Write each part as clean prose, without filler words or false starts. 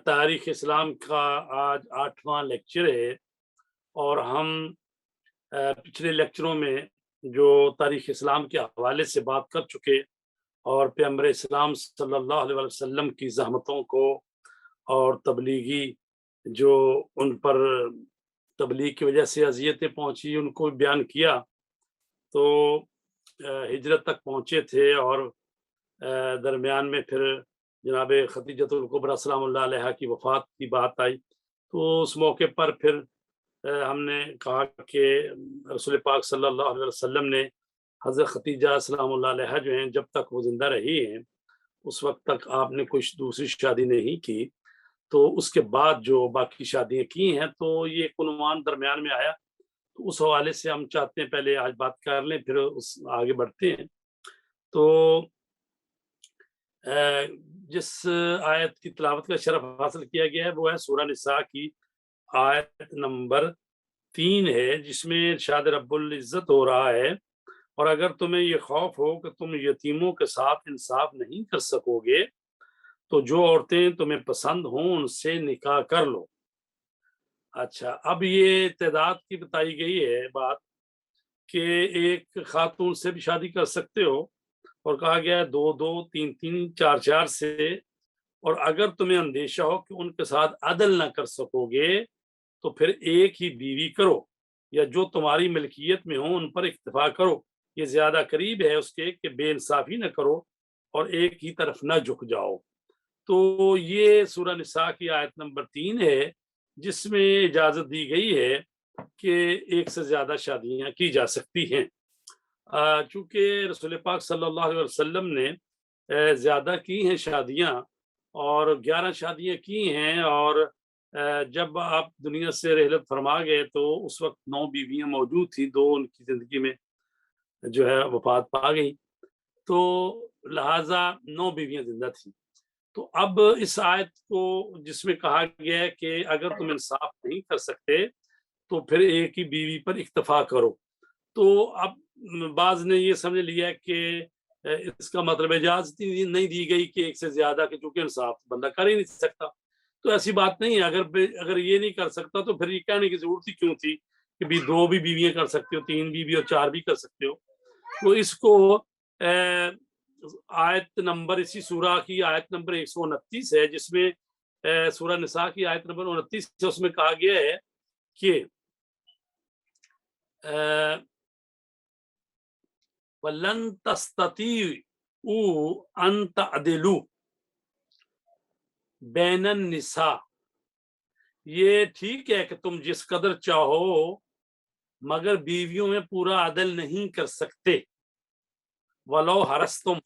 تاریخ اسلام کا آج 8واں لیکچر ہے، اور ہم پچھلے لیکچروں میں جو تاریخ اسلام کے حوالے سے بات کر چکے اور پیغمبر اسلام صلی اللہ علیہ وسلم کی زحمتوں کو اور تبلیغی جو ان پر تبلیغ کی وجہ سے اذیتیں پہنچی ان کو بیان کیا، تو ہجرت تک پہنچے تھے، اور درمیان میں پھر جناب خدیجۃ الکبریٰ سلام اللہ علیہا کی وفات کی بات آئی، تو اس موقع پر پھر ہم نے کہا کہ رسول پاک صلی اللہ علیہ وسلم نے حضرت خدیجہ سلام اللہ علیہا جو ہیں جب تک وہ زندہ رہی ہیں اس وقت تک آپ نے کچھ دوسری شادی نہیں کی، تو اس کے بعد جو باقی شادیاں کی ہیں تو یہ عنوان درمیان میں آیا، تو اس حوالے سے ہم چاہتے ہیں پہلے آج بات کر لیں، پھر آگے بڑھتے ہیں۔ تو جس آیت کی تلاوت کا شرف حاصل کیا گیا ہے وہ ہے سورہ نساء کی آیت نمبر 3 ہے، جس میں ارشاد رب العزت ہو رہا ہے، اور اگر تمہیں یہ خوف ہو کہ تم یتیموں کے ساتھ انصاف نہیں کر سکو گے تو جو عورتیں تمہیں پسند ہوں ان سے نکاح کر لو۔ اچھا، اب یہ تعداد کی بتائی گئی ہے بات کہ ایک خاتون سے بھی شادی کر سکتے ہو، اور کہا گیا ہے 2 2 3 3 4 4 سے، اور اگر تمہیں اندیشہ ہو کہ ان کے ساتھ عدل نہ کر سکو گے تو پھر ایک ہی بیوی کرو، یا جو تمہاری ملکیت میں ہوں ان پر اکتفا کرو، یہ زیادہ قریب ہے اس کے کہ بے انصافی نہ کرو اور ایک ہی طرف نہ جھک جاؤ۔ تو یہ سورہ نساء کی آیت نمبر 3 ہے، جس میں اجازت دی گئی ہے کہ ایک سے زیادہ شادیاں کی جا سکتی ہیں۔ چونکہ رسول پاک صلی اللہ علیہ وسلم نے زیادہ کی ہیں شادیاں، اور 11 شادیاں کی ہیں، اور جب آپ دنیا سے رحلت فرما گئے تو اس وقت 9 بیویاں موجود تھیں، 2 ان کی زندگی میں جو ہے وفات پا گئی، تو لہٰذا 9 بیویاں زندہ تھیں۔ تو اب اس آیت کو جس میں کہا گیا ہے کہ اگر تم انصاف نہیں کر سکتے تو پھر ایک ہی بیوی پر اکتفا کرو، تو اب بعض نے یہ سمجھ لیا کہ اس کا مطلب اجازت نہیں دی گئی کہ ایک سے زیادہ، کہ چونکہ انصاف بندہ کر ہی نہیں سکتا، تو ایسی بات نہیں ہے۔ اگر یہ نہیں کر سکتا تو پھر یہ کہنے کی ضرورت ہی کیوں تھی کہ 2 بھی بیویاں کر سکتے ہو، 3 بیوی اور 4 بھی کر سکتے ہو۔ تو اس کو آیت نمبر اسی سورہ کی آیت نمبر 129 ہے، جس میں سورہ نساء کی آیت نمبر 29 سے اس میں کہا گیا ہے کہ وَلَن تَسْتَطِيعُوا أَن تَعْدِلُوا بَيْنَ النِّسَاءِ، یہ ٹھیک ہے کہ تم جس قدر چاہو مگر بیویوں میں پورا عدل نہیں کر سکتے۔ وَلَوْ حَرَصْتُمْ،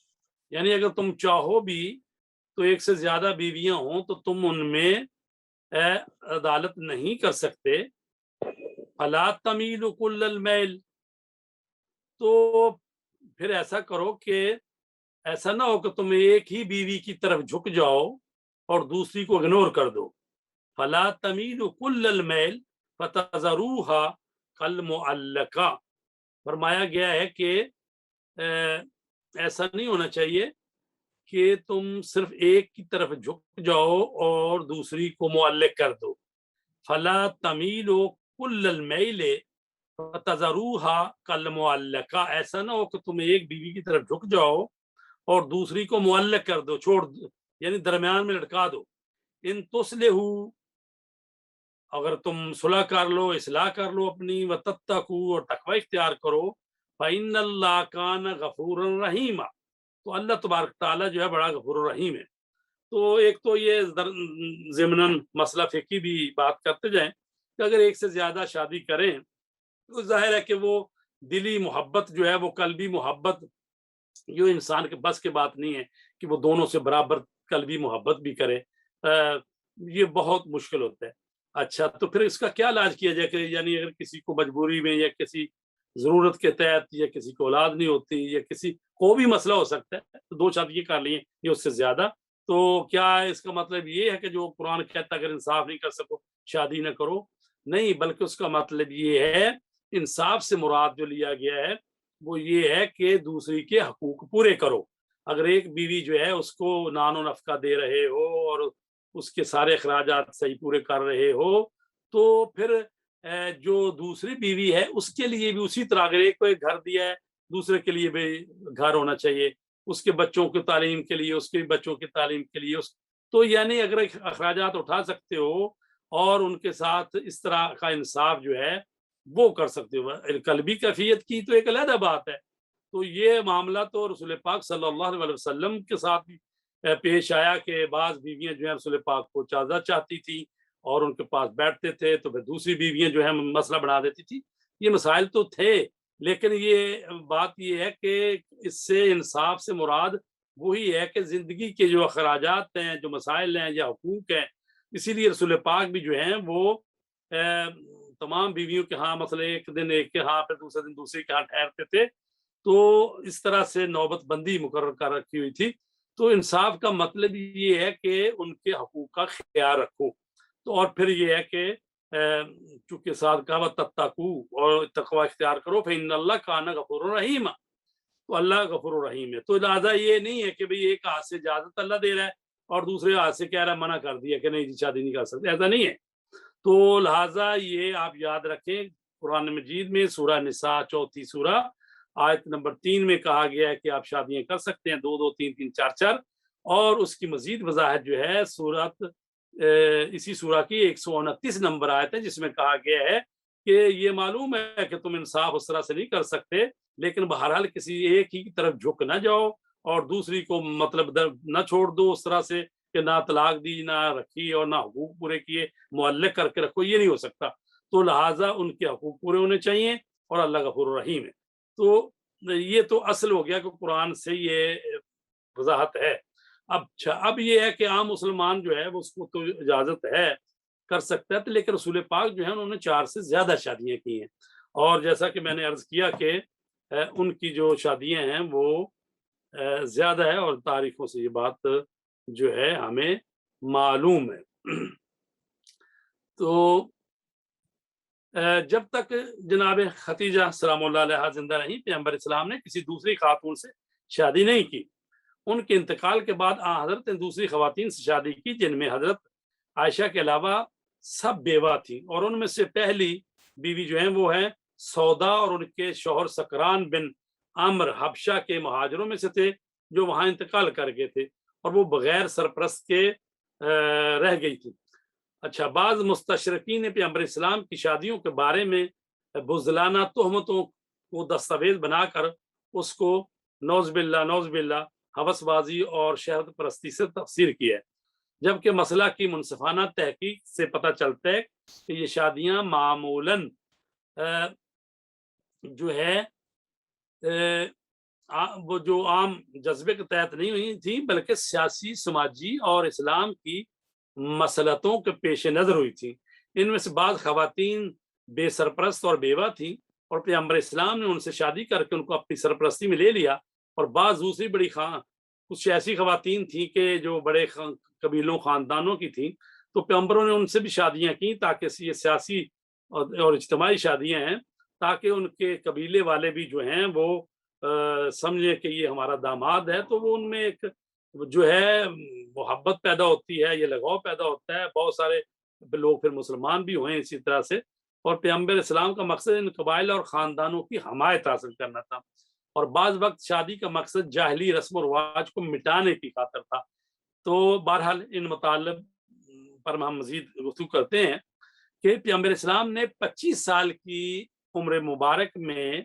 یعنی اگر تم چاہو بھی تو ایک سے زیادہ بیویاں ہوں تو تم ان میں عدالت نہیں کر سکتے۔ فَلَا تَمِيلُوا كُلَّ الْمَيْلِ، تو پھر ایسا کرو کہ ایسا نہ ہو کہ تم ایک ہی بیوی کی طرف جھک جاؤ اور دوسری کو اگنور کر دو۔ فَلَا تَمِيلُوا كُلَّ الْمَيْلِ فَتَذَرُوهَا كَالْمُعَلَّقَةِ، فرمایا گیا ہے کہ ایسا نہیں ہونا چاہیے کہ تم صرف ایک کی طرف جھک جاؤ اور دوسری کو معلق کر دو۔ فَلَا تَمِيلُوا كُلَّ الْمَيْلِ فَتَذَرُوهَا كَالْمُعَلَّقَةِ، ایسا نہ ہو کہ تم ایک بیوی کی طرف جھک جاؤ اور دوسری کو معلق کر دو، چھوڑ دو، یعنی درمیان میں لٹکا دو۔ ان تُصْلِحُوا، اگر تم صلح کر لو، اصلاح کر لو اپنی، وَتَتَّقُوا، اور تقوی اختیار کرو، فَإِنَّ اللَّهَ كَانَ غَفُورًا رَحِيمًا، تو اللہ تبارک تعالیٰ جو ہے بڑا غفور الرحیم ہے۔ تو ایک تو یہ ضمناً مسئلہ فقہی بھی بات کرتے جائیں کہ اگر ایک سے زیادہ شادی کریں تو ظاہر ہے کہ وہ دلی محبت جو ہے، وہ قلبی محبت، جو انسان کے بس کے بات نہیں ہے کہ وہ دونوں سے برابر قلبی محبت بھی کرے، یہ بہت مشکل ہوتا ہے۔ اچھا، تو پھر اس کا کیا علاج کیا جائے کہ یعنی اگر کسی کو مجبوری میں یا کسی ضرورت کے تحت، یا کسی کو اولاد نہیں ہوتی، یا کسی کو بھی مسئلہ ہو سکتا ہے، تو 2 شادی کر لیے یا اس سے زیادہ، تو کیا اس کا مطلب یہ ہے کہ جو قرآن کہتا ہے اگر انصاف نہیں کر سکو شادی نہ کرو؟ نہیں، بلکہ اس کا مطلب یہ ہے، انصاف سے مراد جو لیا گیا ہے وہ یہ ہے کہ دوسری کے حقوق پورے کرو۔ اگر ایک بیوی جو ہے اس کو نان و نفقہ دے رہے ہو اور اس کے سارے اخراجات صحیح پورے کر رہے ہو، تو پھر جو دوسری بیوی ہے اس کے لیے بھی اسی طرح، اگر ایک کو ایک گھر دیا ہے، دوسرے کے لیے بھی گھر ہونا چاہیے، اس کے بچوں کی تعلیم کے لیے، اس کے بچوں کی تعلیم کے لیے، تو یعنی اگر اخراجات اٹھا سکتے ہو اور ان کے ساتھ اس طرح کا انصاف جو ہے وہ کر سکتے ہو۔ قلبی کیفیت کی تو ایک علیحدہ بات ہے، تو یہ معاملہ تو رسول پاک صلی اللہ علیہ وسلم کے ساتھ بھی پیش آیا کہ بعض بیویاں جو ہیں رسول پاک کو زیادہ چاہتی تھی اور ان کے پاس بیٹھتے تھے، تو پھر دوسری بیویاں جو ہیں مسئلہ بنا دیتی تھی۔ یہ مسائل تو تھے، لیکن یہ بات یہ ہے کہ اس سے انصاف سے مراد وہی ہے کہ زندگی کے جو اخراجات ہیں، جو مسائل ہیں یا حقوق ہیں، اسی لیے رسول پاک بھی جو ہیں وہ تمام بیویوں کے ہاں مثلا ایک دن ایک کے ہاں، پھر دوسرے دن دوسری کے ہاں ٹھہرتے تھے، تو اس طرح سے نوبت بندی مقرر کر رکھی ہوئی تھی۔ تو انصاف کا مطلب یہ ہے کہ ان کے حقوق کا خیال رکھو، تو اور پھر یہ ہے کہ چونکہ ساتھ کہا تتقو اور تقوی اختیار کرو، فإن اللہ کان غفور رحیم، تو اللہ غفور الرحیم ہے۔ تو لہٰذا یہ نہیں ہے کہ بھئی ایک ہاتھ سے اجازت اللہ دے رہا ہے اور دوسرے ہاتھ سے کہہ رہا ہے منع کر دیا کہ نہیں جی شادی نہیں کر سکتے، ایسا نہیں ہے۔ تو لہٰذا یہ آپ یاد رکھیں، قرآن مجید میں سورہ نساء 4 سورہ آیت نمبر 3 میں کہا گیا ہے کہ آپ شادیاں کر سکتے ہیں 2 2 3 3 4 4، اور اس کی مزید وضاحت جو ہے سورت اسی سورہ کی 129 نمبر آیت ہے، جس میں کہا گیا ہے کہ یہ معلوم ہے کہ تم انصاف اس طرح سے نہیں کر سکتے، لیکن بہرحال کسی ایک ہی کی طرف جھک نہ جاؤ اور دوسری کو مطلب نہ چھوڑ دو اس طرح سے کہ نہ طلاق دی نہ رکھی اور نہ حقوق پورے کیے، معلق کر کے رکھو، یہ نہیں ہو سکتا۔ تو لہٰذا ان کے حقوق پورے ہونے چاہیے اور اللہ غفور الرحیم ہے۔ تو یہ تو اصل ہو گیا کہ قرآن سے یہ وضاحت ہے۔ اب یہ ہے کہ عام مسلمان جو ہے وہ اس کو تو اجازت ہے، کر سکتا ہے، لیکن رسول پاک جو ہے انہوں نے 4 سے زیادہ شادیاں کی ہیں، اور جیسا کہ میں نے عرض کیا کہ ان کی جو شادیاں ہیں وہ زیادہ ہے، اور تاریخوں سے یہ بات جو ہے ہمیں معلوم ہے۔ تو جب تک جناب ختیجہ سلام اللہ علیہا زندہ رہیں، پیغمبر اسلام نے کسی دوسری خاتون سے شادی نہیں کی۔ ان کے انتقال کے بعد حضرت نے دوسری خواتین سے شادی کی، جن میں حضرت عائشہ کے علاوہ سب بیوہ تھیں، اور ان میں سے پہلی بیوی جو ہیں وہ ہیں سودا، اور ان کے شوہر سکران بن عمر حبشہ کے مہاجروں میں سے تھے جو وہاں انتقال کر گئے تھے، اور وہ بغیر سرپرست کے رہ گئی تھی۔ اچھا، بعض مستشرقین نے پیغمبر اسلام کی شادیوں کے بارے میں بزدلانہ تہمتوں کو دستاویز بنا کر اس کو نوز باللہ ہوس بازی اور شہوت پرستی سے تفسیر کیا ہے، جبکہ مسئلہ کی منصفانہ تحقیق سے پتہ چلتا ہے کہ یہ شادیاں معمولاً جو ہے وہ جو عام جذبے کے تحت نہیں ہوئی تھیں، بلکہ سیاسی، سماجی اور اسلام کی مسلطوں کے پیش نظر ہوئی تھی۔ ان میں سے بعض خواتین بے سرپرست اور بیوہ تھیں، اور پیغمبر اسلام نے ان سے شادی کر کے ان کو اپنی سرپرستی میں لے لیا، اور بعض دوسری بڑی کچھ ایسی خواتین تھیں کہ جو بڑے قبیلوں خاندانوں کی تھیں، تو پیغمبروں نے ان سے بھی شادیاں کی، تاکہ یہ سیاسی اور اجتماعی شادیاں ہیں، تاکہ ان کے قبیلے والے بھی جو ہیں وہ سمجھیں کہ یہ ہمارا داماد ہے، تو وہ ان میں ایک جو ہے محبت پیدا ہوتی ہے، یہ لگاؤ پیدا ہوتا ہے، بہت سارے لوگ پھر مسلمان بھی ہوئے اسی طرح سے۔ اور پیغمبر اسلام کا مقصد ان قبائل اور خاندانوں کی حمایت حاصل کرنا تھا، اور بعض وقت شادی کا مقصد جاہلی رسم و رواج کو مٹانے کی خاطر تھا۔ تو بہرحال ان مطالب پر ہم مزید گفتگو کرتے ہیں کہ پیغمبر اسلام نے 25 سال کی عمر مبارک میں،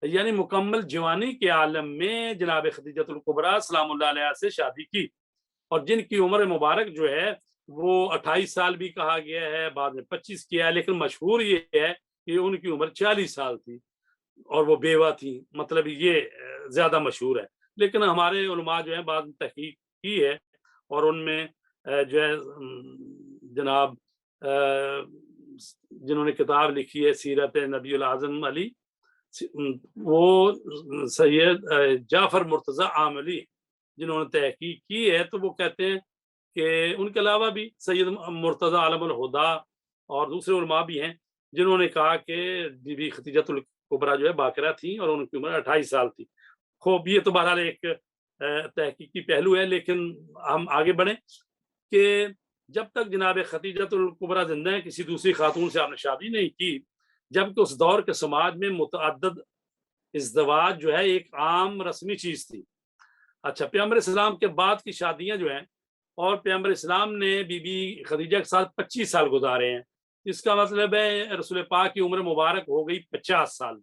یعنی مکمل جوانی کے عالم میں، جناب خدیجۃ الکبریٰ سلام اللہ علیہا سے شادی کی، اور جن کی عمر مبارک جو ہے وہ 28 سال بھی کہا گیا ہے، بعد میں 25 کیا ہے، لیکن مشہور یہ ہے کہ ان کی عمر 40 سال تھی اور وہ بیوہ تھی، مطلب یہ زیادہ مشہور ہے۔ لیکن ہمارے علماء جو ہیں بعد میں تحقیق کی ہے، اور ان میں جو ہے جناب جنہوں نے کتاب لکھی ہے سیرت نبی الاعظم علی، وہ سید جعفر مرتضیٰ عاملی جنہوں نے تحقیق کی ہے، تو وہ کہتے ہیں کہ ان کے علاوہ بھی سید مرتضیٰ عالم الہدا اور دوسرے علماء بھی ہیں جنہوں نے کہا کہ بی بی ختیجۃ الکبریٰ جو ہے باقرہ تھیں اور ان کی عمر 28 سال تھی۔ خوب، یہ تو بہرحال ایک تحقیقی پہلو ہے، لیکن ہم آگے بڑھیں کہ جب تک جناب خدیجہ الکبریٰ زندہ ہیں کسی دوسری خاتون سے آپ نے شادی نہیں کی، جبکہ اس دور کے سماج میں متعدد ازدواج جو ہے ایک عام رسمی چیز تھی۔ اچھا، پیغمبر اسلام کے بعد کی شادیاں جو ہیں، اور پیغمبر اسلام نے بی بی خدیجہ کے ساتھ 25 سال گزارے ہیں، اس کا مطلب ہے رسول پاک کی عمر مبارک ہو گئی 50 سال۔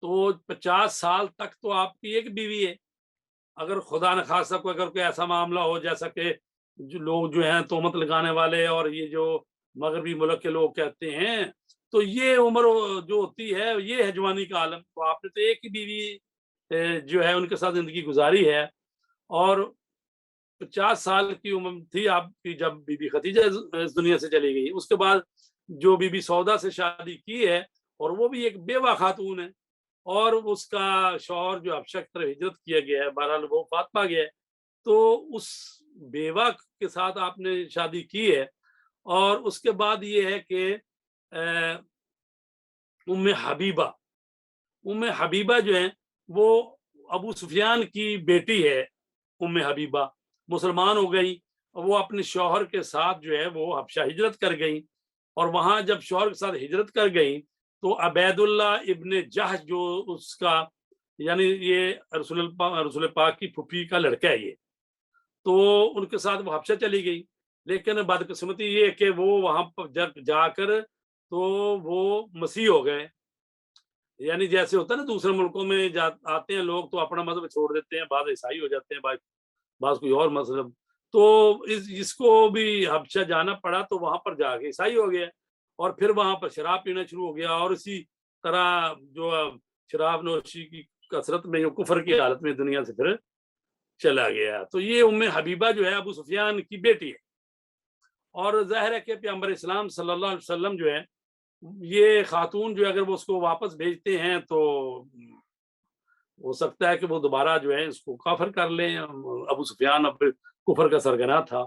تو 50 سال تک تو آپ کی ایک بیوی ہے۔ اگر خدا نخواستہ اگر کوئی ایسا معاملہ ہو جیسا کہ جو لوگ جو ہیں تہمت لگانے والے اور یہ جو مغربی ملک کے لوگ کہتے ہیں، تو یہ عمر جو ہوتی ہے یہ ہے جوانی کا عالم۔ تو آپ نے تو ایک ہی بیوی جو ہے ان کے ساتھ زندگی گزاری ہے، اور 50 سال کی عمر تھی آپ کی جب بی بی خدیجہ اس دنیا سے چلی گئی۔ اس کے بعد جو بی بی سودا سے شادی کی ہے، اور وہ بھی ایک بیوہ خاتون ہے، اور اس کا شوہر جو حبشہ کی طرف ہجرت کیا گیا ہے، بہرحال وہ فاطمہ گیا ہے، تو اس بیوہ کے ساتھ آپ نے شادی کی ہے۔ اور اس کے بعد یہ ہے کہ ام حبیبہ جو ہیں وہ ابو سفیان کی بیٹی ہے۔ ام حبیبہ مسلمان ہو گئی، وہ اپنے شوہر کے ساتھ جو ہے وہ حبشہ ہجرت کر گئی، اور وہاں جب شوہر کے ساتھ ہجرت کر گئی تو عبید اللہ ابن جہش جو اس کا یعنی یہ رسول پاک کی پھوپھی کا لڑکا ہے یہ، تو ان کے ساتھ وہ حبشہ چلی گئی۔ لیکن بدقسمتی یہ کہ وہ وہاں پر جب جا کر تو وہ مسیح ہو گئے۔ یعنی جیسے ہوتا ہے نا دوسرے ملکوں میں آتے ہیں لوگ تو اپنا مذہب چھوڑ دیتے ہیں، بعض عیسائی ہو جاتے ہیں، بعض کوئی اور مذہب، تو اس کو بھی حبشہ جانا پڑا، تو وہاں پر جا کے عیسائی ہو گیا، اور پھر وہاں پر شراب پینا شروع ہو گیا، اور اسی طرح جو شراب نوشی کی کثرت میں کفر کی حالت میں دنیا سے پھر چلا گیا۔ تو یہ ام حبیبہ جو ہے ابو سفیان کی بیٹی ہے، اور ظاہر ہے کہ پیغمبر اسلام صلی اللہ علیہ وسلم جو ہے یہ خاتون جو اگر وہ اس کو واپس بھیجتے ہیں تو ہو سکتا ہے کہ وہ دوبارہ جو ہے اس کو کافر کر لیں۔ ابو سفیان اب کفر کا سرگنا تھا،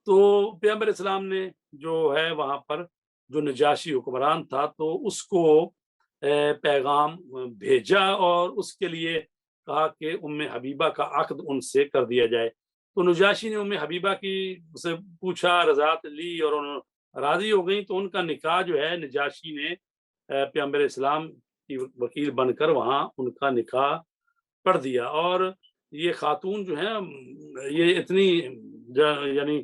تو پیغمبر اسلام نے جو ہے وہاں پر جو نجاشی حکمران تھا تو اس کو پیغام بھیجا، اور اس کے لیے کہا کہ ام حبیبہ کا عقد ان سے کر دیا جائے۔ تو نجاشی نے ام حبیبہ کی سے پوچھا، رضاعت لی، اور انہوں راضی ہو گئی، تو ان کا نکاح جو ہے نجاشی نے پیغمبر اسلام کی وکیل بن کر وہاں ان کا نکاح پڑھ دیا۔ اور یہ خاتون جو ہے یہ اتنی یعنی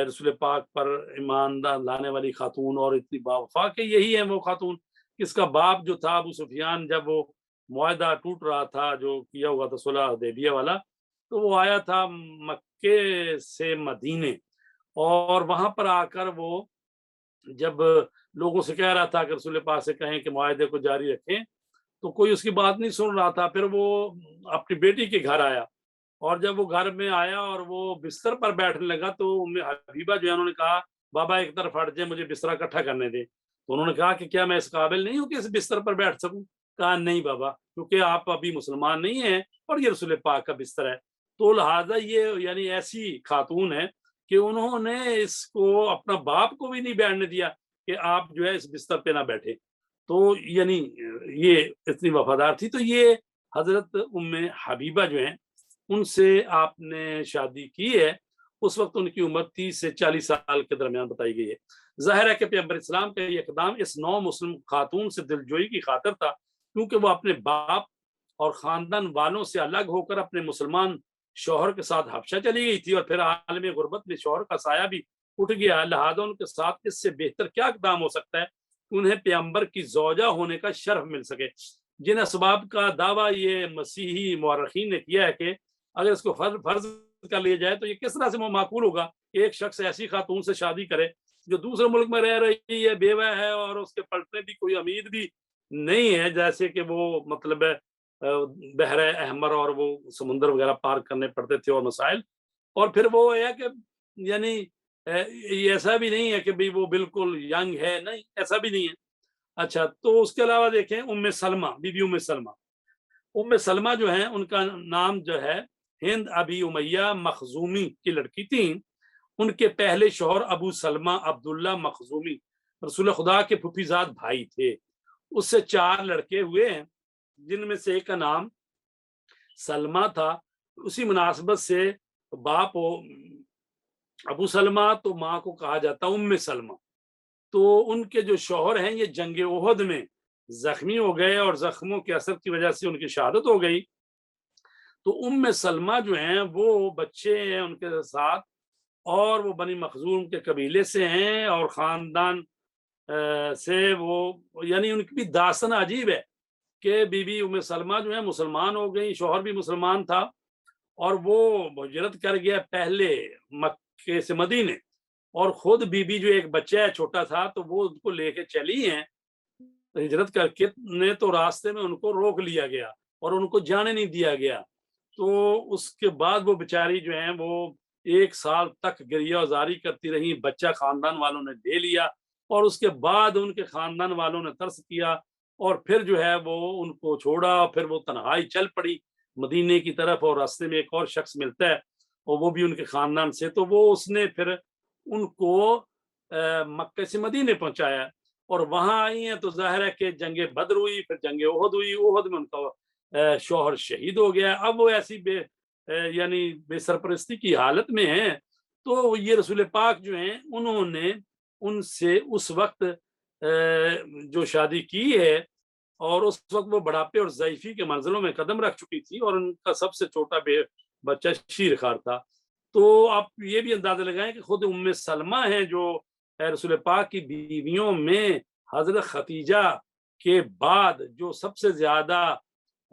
رسول پاک پر ایمان لانے والی خاتون، اور اتنی باوفا کہ یہی ہے وہ خاتون اس کا باپ جو تھا ابو سفیان، جب وہ معاہدہ ٹوٹ رہا تھا جو کیا ہوا تھا صلح حدیبیہ والا، تو وہ آیا تھا مکے سے مدینے، اور وہاں پر آ کر وہ جب لوگوں سے کہہ رہا تھا کہ رسول پاک سے کہیں کہ معاہدے کو جاری رکھیں، تو کوئی اس کی بات نہیں سن رہا تھا۔ پھر وہ اپنی بیٹی کے گھر آیا، اور جب وہ گھر میں آیا اور وہ بستر پر بیٹھنے لگا تو ام حبیبہ جو ہے انہوں نے کہا بابا ایک طرف ہٹ جائے، مجھے بستر اکٹھا کرنے دیں۔ تو انہوں نے کہا کہ کیا میں اس قابل نہیں ہوں کہ اس بستر پر بیٹھ سکوں؟ کہا نہیں بابا، کیونکہ آپ ابھی مسلمان نہیں ہیں اور یہ رسول پاک کا بستر ہے۔ تو لہٰذا یہ یعنی ایسی خاتون ہے کہ انہوں نے اس کو اپنا باپ کو بھی نہیں بیٹھنے دیا کہ آپ جو ہے اس بستر پہ نہ بیٹھے۔ تو یعنی یہ اتنی وفادار تھی۔ تو یہ حضرت ام حبیبہ جو ہیں ان سے آپ نے شادی کی ہے، اس وقت ان کی عمر 30 سے 40 سال کے درمیان بتائی گئی ہے۔ ظاہر ہے کہ پیغمبر اسلام کا یہ اقدام اس نو مسلم خاتون سے دلجوئی کی خاطر تھا، کیونکہ وہ اپنے باپ اور خاندان والوں سے الگ ہو کر اپنے مسلمان شوہر کے ساتھ حبشہ چلی گئی تھی، اور پھر عالم غربت میں شوہر کا سایہ بھی اٹھ گیا، لہذا ان کے ساتھ اس سے بہتر کیا اقدام ہو سکتا ہے انہیں پیغمبر کی زوجہ ہونے کا شرف مل سکے۔ جن اسباب کا دعویٰ یہ مسیحی مورخین نے کیا ہے کہ اگر اس کو فرض کر لیا جائے تو یہ کس طرح سے معقول ہوگا کہ ایک شخص ایسی خاتون سے شادی کرے جو دوسرے ملک میں رہ رہی ہے، بیوہ ہے، اور اس کے پلٹنے بھی کوئی امید بھی نہیں ہے، جیسے کہ وہ مطلب بحر احمر اور وہ سمندر وغیرہ پار کرنے پڑتے تھے اور مسائل، اور پھر وہ ہے کہ یعنی ایسا بھی نہیں ہے کہ بھی وہ بالکل ینگ ہے، نہیں ایسا بھی نہیں ہے۔ اچھا، تو اس کے علاوہ دیکھیں ام سلمہ، بی بی ام سلمہ جو ہیں ان کا نام جو ہے ہند ابی امیہ مخزومی کی لڑکی تھیں۔ ان کے پہلے شوہر ابو سلمہ عبداللہ مخزومی رسول خدا کے پھوپھی زاد بھائی تھے۔ اس سے 4 لڑکے ہوئے ہیں، جن میں سے ایک کا نام سلمہ تھا۔ اسی مناسبت سے باپ ابو سلمہ تو ماں کو کہا جاتا ام سلمہ، تو ان کے جو شوہر ہیں یہ جنگ احد میں زخمی ہو گئے اور زخموں کے اثر کی وجہ سے ان کی شہادت ہو گئی۔ تو ام سلمہ جو ہیں وہ بچے ہیں ان کے ساتھ، اور وہ بنی مخزوم کے قبیلے سے ہیں اور خاندان سے وہ، یعنی ان کی بھی داستان عجیب ہے کہ بی بی ام سلمہ جو ہے مسلمان ہو گئی، شوہر بھی مسلمان تھا، اور وہ ہجرت کر گیا پہلے مکے سے مدینے، اور خود بی بی جو ایک بچہ ہے چھوٹا تھا تو وہ ان کو لے کے چلی ہیں ہجرت کر کے، نے تو راستے میں ان کو روک لیا گیا اور ان کو جانے نہیں دیا گیا۔ تو اس کے بعد وہ بیچاری جو ہیں وہ 1 سال تک گریہ وزاری کرتی رہی، بچہ خاندان والوں نے لے لیا، اور اس کے بعد ان کے خاندان والوں نے ترس کیا اور پھر جو ہے وہ ان کو چھوڑا، پھر وہ تنہائی چل پڑی مدینے کی طرف، اور راستے میں ایک اور شخص ملتا ہے اور وہ بھی ان کے خاندان سے، تو وہ اس نے پھر ان کو مکہ سے مدینے پہنچایا، اور وہاں آئی ہیں تو ظاہر ہے کہ جنگ بدر ہوئی، پھر جنگ احد ہوئی، احد میں ان کا شوہر شہید ہو گیا۔ اب وہ ایسی یعنی بے سرپرستی کی حالت میں ہیں، تو یہ رسول پاک جو ہیں انہوں نے ان سے اس وقت جو شادی کی ہے، اور اس وقت وہ بڑھاپے اور ضعیفی کے منزلوں میں قدم رکھ چکی تھی، اور ان کا سب سے چھوٹا بچہ شیر خوار تھا۔ تو آپ یہ بھی اندازہ لگائیں کہ خود ام سلمہ ہیں جو رسول پاک کی بیویوں میں حضرت ختیجہ کے بعد جو سب سے زیادہ،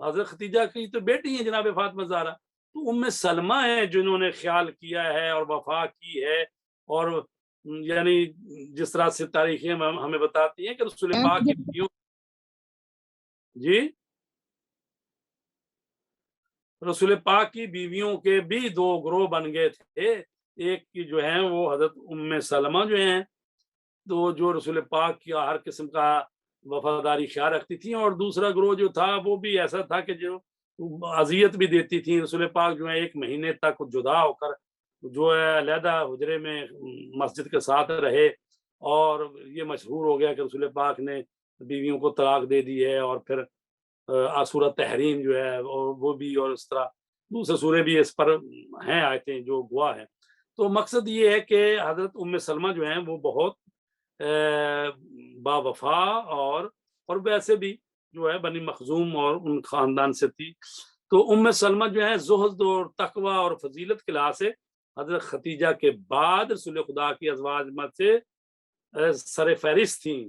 حضرت ختیجہ کی تو بیٹی ہیں جناب فاطمہ زہرا، تو ام سلمہ ہیں جنہوں نے خیال کیا ہے اور وفا کی ہے، اور یعنی جس طرح سے تاریخیں ہمیں بتاتی ہیں کہ رسول پاک کی بیویوں، جی، رسول پاک کی بیویوں کے بھی 2 گروہ بن گئے تھے، ایک کی جو ہیں وہ حضرت ام سلمہ جو ہیں، تو جو رسول پاک کی ہر قسم کا وفاداری خیال رکھتی تھیں، اور دوسرا گروہ جو تھا وہ بھی ایسا تھا کہ جو اذیت بھی دیتی تھیں رسول پاک جو ہے 1 مہینے تک جدا ہو کر جو ہے علیحدہ حجرے میں مسجد کے ساتھ رہے، اور یہ مشہور ہو گیا کہ رسول پاک نے بیویوں کو طلاق دے دی ہے، اور پھر سورہ تحریم جو ہے اور وہ بھی، اور اس طرح دوسرے سورے بھی اس پر ہیں آیتیں جو گواہ ہیں۔ تو مقصد یہ ہے کہ حضرت ام سلمہ جو ہیں وہ بہت با وفا، اور ویسے بھی جو ہے بنی مخزوم اور ان خاندان سے تھی۔ تو ام سلمہ جو ہے زہد اور تقوی اور فضیلت کے لحاظ سے حضرت ختیجہ کے بعد رسول خدا کی ازواج میں سے سر فہرست تھیں۔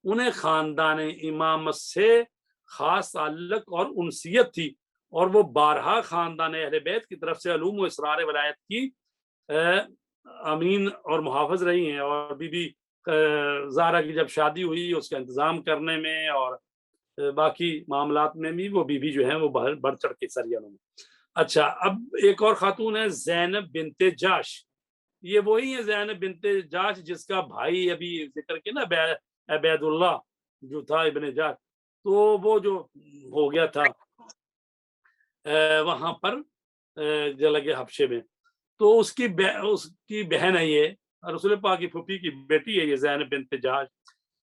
انہیں خاندان امامت سے خاص تعلق اور انسیت تھی، اور وہ بارہا خاندان اہل بیت کی طرف سے علوم و اسرار ولایت کی امین اور محافظ رہی ہیں، اور بی بی زہرا کی جب شادی ہوئی اس کا انتظام کرنے میں اور باقی معاملات میں بھی وہ بی بی جو ہیں وہ بڑھ چڑھ کے سریا میں۔ اچھا، اب ایک اور خاتون ہے زینب بنت جاش، یہ وہی ہے زینب بنت جاش جس کا بھائی ابھی ذکر کے نا عبید اللہ جو تھا ابن جاش، تو وہ جو ہو گیا تھا وہاں پر جلگ حبشے میں، تو اس کی بہن ہے یہ، رسول پاک کی پھوپھی کی بیٹی ہے یہ زینب بنت جاش،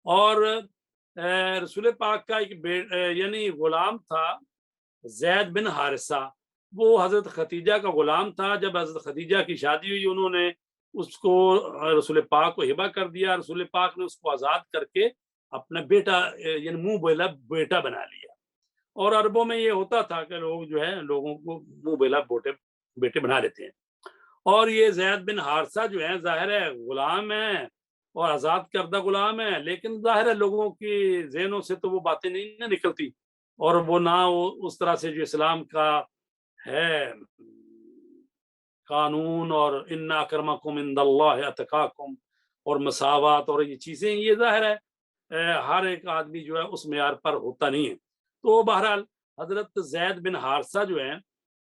اور رسول پاک کا ایک یعنی غلام تھا زید بن حارثہ، وہ حضرت ختیجہ کا غلام تھا۔ جب حضرت ختیجہ کی شادی ہوئی انہوں نے اس کو رسول پاک کو ہبہ کر دیا، رسول پاک نے اس کو آزاد کر کے اپنا بیٹا یعنی منہ بولا بیٹا بنا لیا، اور عربوں میں یہ ہوتا تھا کہ لوگ جو ہے لوگوں کو منہ بولا بیٹے بنا لیتے ہیں، اور یہ زید بن حارثہ جو ہے ظاہر ہے غلام ہے اور آزاد کردہ غلام ہے، لیکن ظاہر ہے لوگوں کی ذہنوں سے تو وہ باتیں نہیں نہ نکلتی، اور وہ نہ اس طرح سے جو اسلام کا ہے قانون اور ان اکرمکم عند اللہ اتقاکم اور مساوات اور یہ چیزیں، یہ ظاہر ہے ہر ایک آدمی جو ہے اس معیار پر ہوتا نہیں ہے۔ تو بہرحال حضرت زید بن حارثہ جو ہیں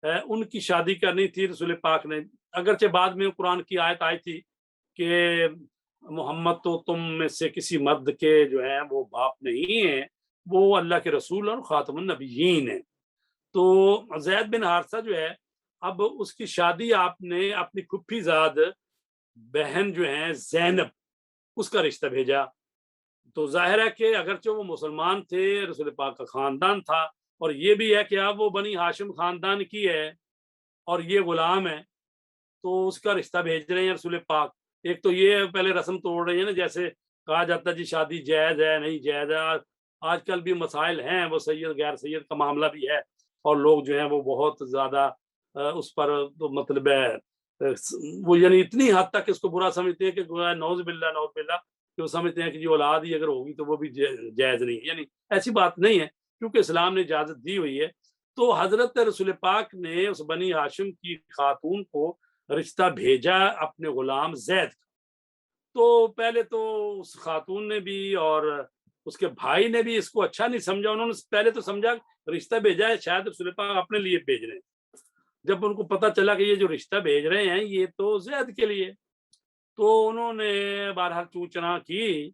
ان کی شادی کرنی تھی رسول پاک نے، اگرچہ بعد میں قرآن کی آیت آئی تھی کہ محمد تو تم میں سے کسی مرد کے جو ہیں وہ باپ نہیں ہیں، وہ اللہ کے رسول اور خاتم النبیین ہیں۔ تو زید بن حارثہ جو ہے اب اس کی شادی آپ نے اپنی پھپھی زاد بہن جو ہیں زینب اس کا رشتہ بھیجا، تو ظاہر ہے کہ اگرچہ وہ مسلمان تھے رسول پاک کا خاندان تھا، اور یہ بھی ہے کہ اب وہ بنی ہاشم خاندان کی ہے اور یہ غلام ہے، تو اس کا رشتہ بھیج رہے ہیں رسول پاک۔ ایک تو یہ پہلے رسم توڑ رہے ہیں نا، جیسے کہا جاتا ہے جی شادی جائز ہے نہیں جائز ہے، آج کل بھی مسائل ہیں، وہ سید غیر سید کا معاملہ بھی ہے، اور لوگ جو ہیں وہ بہت زیادہ اس پر تو مطلب ہے وہ یعنی اتنی حد تک اس کو برا سمجھتے ہیں کہ نعوذ باللہ نعوذ باللہ، کہ وہ سمجھتے ہیں کہ جی اولاد ہی اگر ہوگی تو وہ بھی جائز نہیں، یعنی ایسی بات نہیں ہے، کیونکہ اسلام نے اجازت دی ہوئی ہے۔ تو حضرت رسول پاک نے اس بنی ہاشم کی خاتون کو رشتہ بھیجا اپنے غلام زید کا۔ تو پہلے تو اس خاتون نے بھی اور اس کے بھائی نے بھی اس کو اچھا نہیں سمجھا، انہوں نے پہلے تو سمجھا رشتہ بھیجا ہے شاید رسول پاک اپنے لیے بھیج رہے ہیں۔ جب ان کو پتہ چلا کہ یہ جو رشتہ بھیج رہے ہیں یہ تو زید کے لیے، تو انہوں نے بہرحال چوچنا کی۔